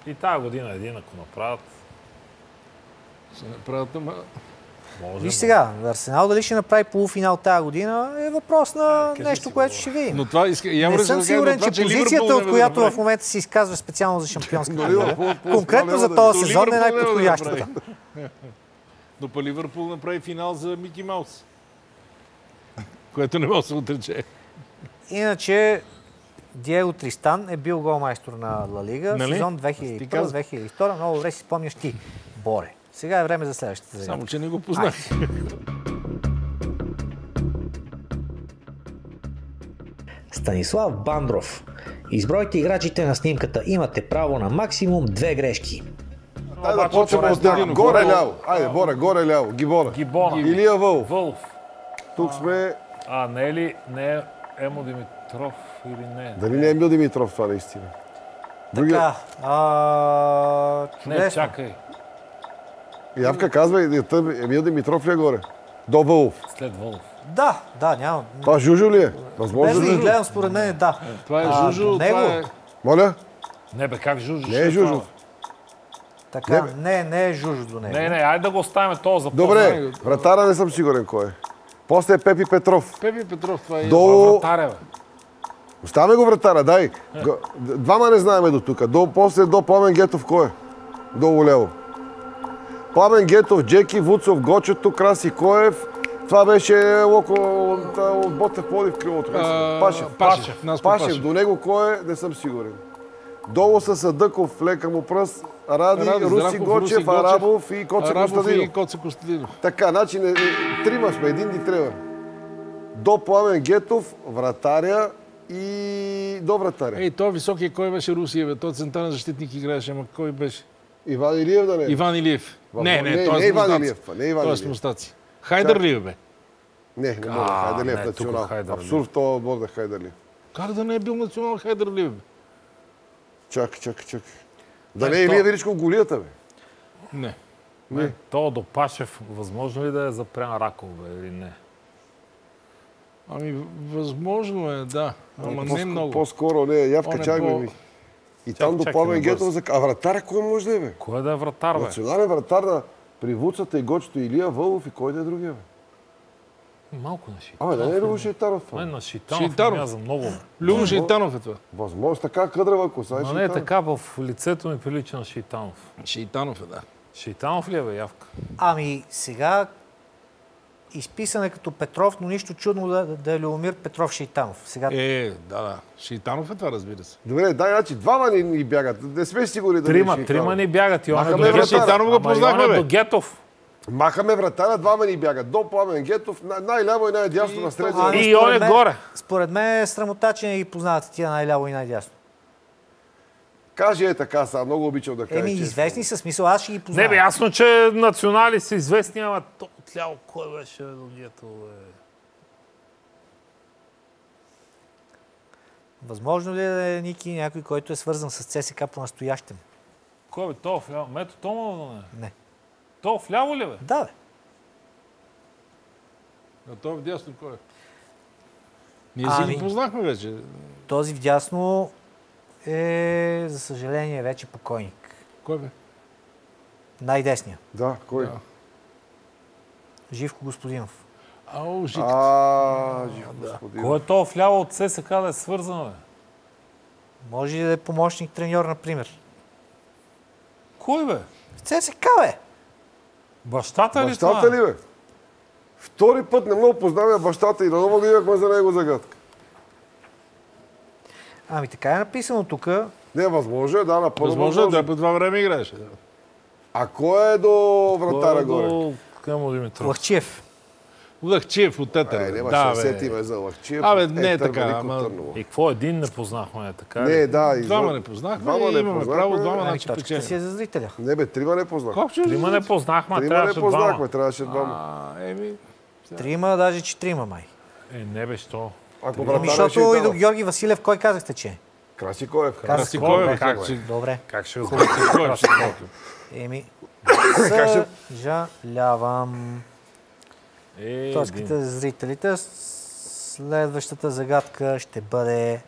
И тази година един, ако направят. Се направят, ама... Виж сега, Арсенал дали ще направи полуфинал тази година е въпрос на нещо, което ще видим. Но това не съм сигурен, че позицията, от която в момента се изказва специално за шампионска лига, конкретно за този сезон е най-подходящата. Но по Ливърпул направи финал за Мики Маус, което не може да се отрече. Иначе Диего Тристан е бил голмайстор на Ла Лига, сезон 2001-2002. Много добре си спомняш ти, Боре. Сега е време за следващата загадка. Само, че не го познах. Станислав Бандров. Избройте играчите на снимката. Имате право на максимум 2 грешки. Дай да почваме от горе ляво. Айде, Боре, горе ляво. Гибона. Илия Вълф. Тук сме... Не е ли... Не е Емо Димитров или не? Дали не е Емил Димитров това наистина? Така. Не, чакай. Явка казва, Емил Димитров ли е горе? До Вълф. След Вълф. Да, няма. Това Жужо ли е? Възможно ли? Гледам според мен, да. Това е Жужо, това е... Моля? Не бе, как Жужо? Не е Жужо. Така, не е Жужо до него. Не, айде да го оставим този за добре, вратара не съм сигурен кой е. После е Пепи Петров. Пепи Петров, това е вратаря, бе. Оставяме го вратара, дай. Двама не знаеме до тук. После до Пламен Гетов кой е? Долу лево. Пламен Гетов, Джеки Вуцов, Гочето, Краси Коев. Това беше Локо от Ботев Плодив крилото. Пашев. До него кой е? Не съм сигурен. Долу са Садъков, лека му пръст, Ради, Руси Гочев, Арабов и Коце Костадинов. Така, значи трима сме, един ни трябва. До Пламен Гетов, вратаря и до вратаря. Той високия кой беше Русия, бе? Той централен защитник играеше, ама кой беше? Иван Илиев да не е? Иван Илиев. Не, той е Иван Илиев. Той е с мустаци. Хайдерлиев, бе? Не може Хайдерлиев национал. Абсурд в този отбор да Хайдерлиев. Как да не е бил национал Хайдерлиев, бе? Чакай. Да не е Илия Величков голията, бе? Не. То до Пашев, възможно ли да е запрян Раков, бе, или не? Ами, възможно е, да. Ама не много. По-скоро не, Явка чакай ми. И там до Пламен Гетов, а вратаря кой може да е, бе? Кой да е вратар, бе? Национален вратар на Привуцата и Гочето, Илия Вълов и кой да е другия, бе? Малко на Шейтанов. Да не е Любо Шейтанов това? На Шейтанов мяза много. Любо Шейтанов е това. Възможно, така къдрава коса. Но не е така, в лицето ми прилича на Шейтанов. Шейтанов е, да. Шейтанов ли е, бе, Явка? Ами, сега изписан е като Петров, но нищо чудно да е Любомир Петров Шейтанов. Сега... Да. Шейтанов е това, разбира се. Добре, значи двама ни бягат. Не сме сигурни да Шейтанов. Трима ни бягат. Шейтанов го познахме, бе. До Гетов. Махаме вратаря, двама ни бягат. До Пламен Гетов, най-ляво и най-дясно на средния. И он е горе. Според мен е срамота, че не ги познавате тия най-ляво и най-дясно. Кажи така, сега много обичам да кажа. Известни са, смисъл, аз ще ги познавам. Не бе, ясно, че национали са известни, ама отляво кой беше Гетов, бе? Възможно ли е Ники някой, който е свързан с ЦСКА по-настоящем? Кой бе? То вляво? Мето Томов, не? То вляво ли, бе? Да, бе. А то вдясно кой е? Ние си ги познахме вече. Този вдясно е, за съжаление, вече покойник. Кой бе? Най-десния. Да, кой? Живко Господинов. Живко Господинов. Кой е то вляво от ССКА да е свързан, бе? Може да е помощник треньор, например. Кой, бе? ЦСКА, бе! Бащата ли Бащата ли, бе? Втори път не много познаваме бащата и да много имахме за него загадка. Ами така е написано тук. Не, възможно е, да, напълно възможно. Да, по това време играеше. Да. А кой е до вратара горе? Лъхчиев. Лъхчиев от Тетър. Нямаше да сетиме за Лъхчиев. Не е така. И какво един не познахме, така ли? Не, да. Двама не познахме и имаме право двама начи печени. Си е за зрителя. Не бе, трима не познахме. Трима не познахме, трябваше двама. Трима, даже четирима май. Не бе, що? Защото и до Георги Василев, кой казахте, че? Краси Коев. Краси Коев. Добре. Как ще го Краси Коев? Съжалявам. Точката за зрителите. Следващата загадка ще бъде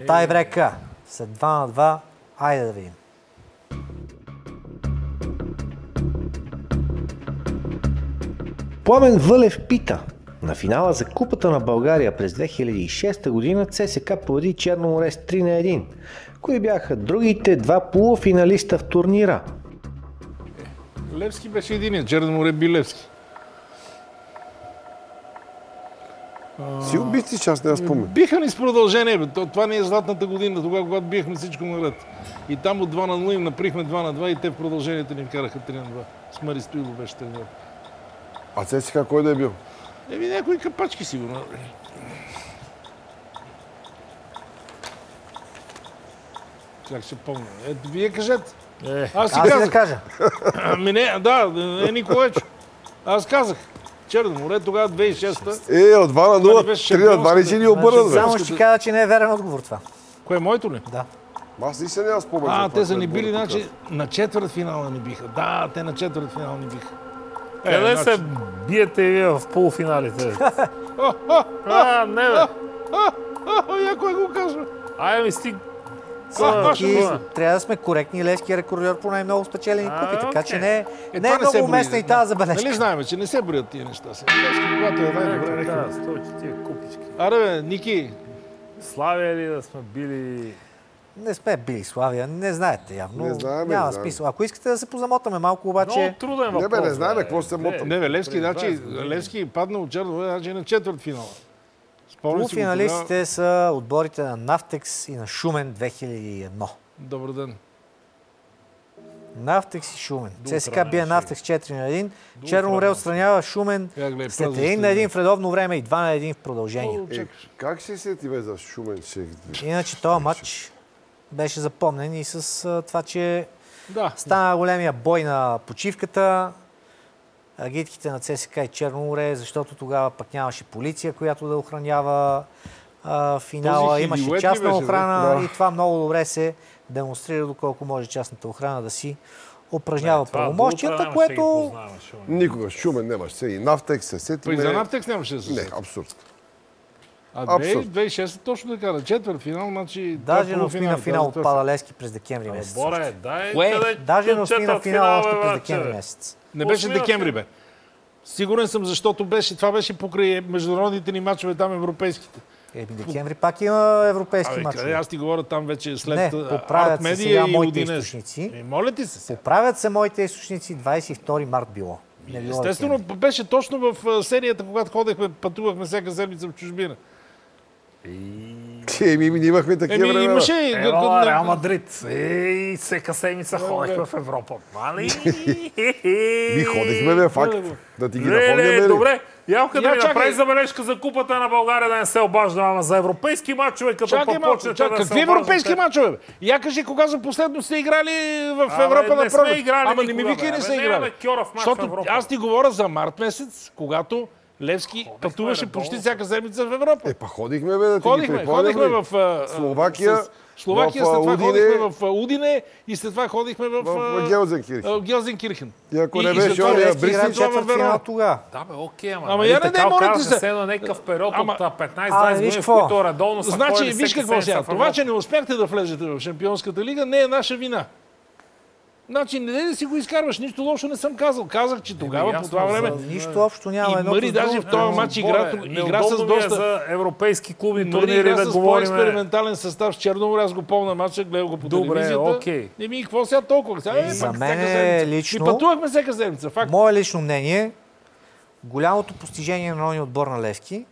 тайбрека. След 2-2. Айде да видим. Пламен Вълев пита: на финала за Купата на България през 2006 година ЦСКА победи Черно море с 3-1. Кои бяха другите два полуфиналиста в турнира? Левски беше единият, Черно море би Левски. Сигурно бихте, че аз не я спомням. Биха ни с продължение. Това не е златната година, тогава, когато бихме всичко наред. И там от 2-0 им наприхме 2-2 и те в продължението ни вкараха 3-2. С Мари Стоилов беше тренер. А ЦСКА кой да е бил? Някои капачки сигурно. Как ще помня? Ето, вие кажете. Аз си казах. Да кажа. Не Николайчо. Аз казах. Черно море, тогава 2006-та. От 2-0, 3-2 ли си ни обърна? Само ще кажа, че не е верен отговор това. Кое е моето ли? Да. Аз не се няма спомен. Те са ни били, значи, на четвърт финала ни биха. Да, те на четвърт финал ни биха. Къде се биете вие в полуфиналите? Не бе. Кой го казва? Айде ми стиг. Трябва да сме коректни. Левски е рекордьор по най-много спечелени купи, така че не е много уместна и тази забележка. Нали знаем, че не се броят тия неща. Левски, когато е най-добре. Тия купички. Аре бе, Ники. Славия ли да сме били... Не сме били Славия, не знаете явно. Не знаем, няма смисъл. Ако искате да се позамотаме малко, обаче... Много труден въпрос. Не знаем какво се мотам. Не бе, Левски падна от Черно море, значи на четвърт финала. Полуфиналистите са отборите на Нафтекс и на Шумен 2001. Добър ден. Нафтекс и Шумен. ЦСКА бие Нафтекс 4-1. Черно море отстранява Шумен след 1-1 в редовно време и 2-1 в продължение. Как се сети бе за Шумен? Иначе този матч беше запомнен и с това, че стана големия бой на почивката. Агитките на ЦСКА и Черно море, защото тогава пък нямаше полиция, която да охранява финала. Имаше частна охрана и това много добре се демонстрира доколко може частната охрана да си упражнява правомощията, което... Никога Шумен нямаше. И Нафтекс се сети. И за Нафтекс нямаше да се сети. Не, абсурд. 2006 точно така, на четвърт финал, значи... Даже на финал отпада Левски през декември месец. Даже на финал още през декември месец. Не беше декември, бе. Сигурен съм, защото това беше покрай международните ни мачове, там европейските. Декември пак има европейски мачове. Аз ти говоря там вече след Артмедия и Удинез. Моля ти се. Поправят се моите източници, 22 март било. Естествено, беше точно в серията, когато пътувахме всяка седмица в чужбина. Ние имахме такива времена. Имаше Реал Мадрид. Всека седмица ходихме в Европа. Ми ходихме, бе, факт. Да ти ги напомняме. Добре. Явка да ми направи забележка за Купата на България, да не се обаждам, ама за европейски мачове, като почнете да се обаждате. Какви европейски мачове? Я кажи, кога за последно сте играли в Европа на пролет? Ама не ми вика и не са играли. Защото аз ти говоря за март месец, когато Левски пътуваше почти всяка седмица в Европа. Ходихме, бе, да ти ги припомняме. Ходихме в Словакия, след това ходихме в Udine и след това ходихме в Гелзенкирхен. И ако не беше ония Брисел, четвъртфинал тогава. Да, бе, окей, ама я не можете се. Седно някакъв период от 15-20 години, в които редовно са ходили. Значи, виж какво сега. Това, че не успяхте да влезете в Шампионската лига, не е наша вина. Значи, не да си го изкарваш, нищо лошо не съм казал. Казах, че тогава по това време... Нищо общо няма. И Мари даже в този матч игра с доста... за европейски клубни турнири да говорим. По-експериментален състав с Черно море, аз го помня матча, гледах го по телевизията. Добре, окей. И какво сега толкова? За мен лично... И пътувахме всяка седмица, факт. Мое лично мнение, голямото постижение на новия отбор на Левски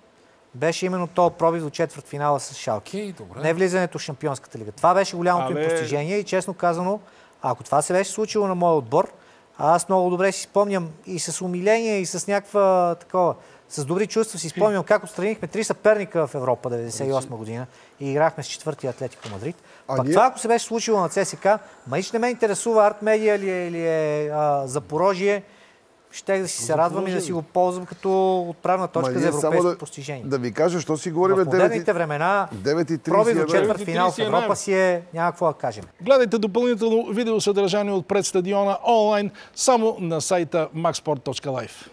беше именно този пробив до четвъртфинала с Шалки. Не влизането в Шампионската лига. Това беше голямото им постижение и честно казано, ако това се беше случило на моя отбор, аз много добре си спомням и с умиление, и с някаква такова, с добри чувства си спомням как отстранихме 3 съперника в Европа 1998 година и играхме с четвъртия Атлетико Мадрид. Пак това, ако се беше случило на ЦСКА, не ме интересува Артмедия или е Запорожие, щех да си се радвам и да си го ползвам като отправна точка за европейско постижение. Да ви кажа, що си говорим в модерните времена, проби до четвъртфинал в Европа си е някакво да кажем. Гледайте допълнително видеосъдържание от предстадиона онлайн само на сайта maxsport.life.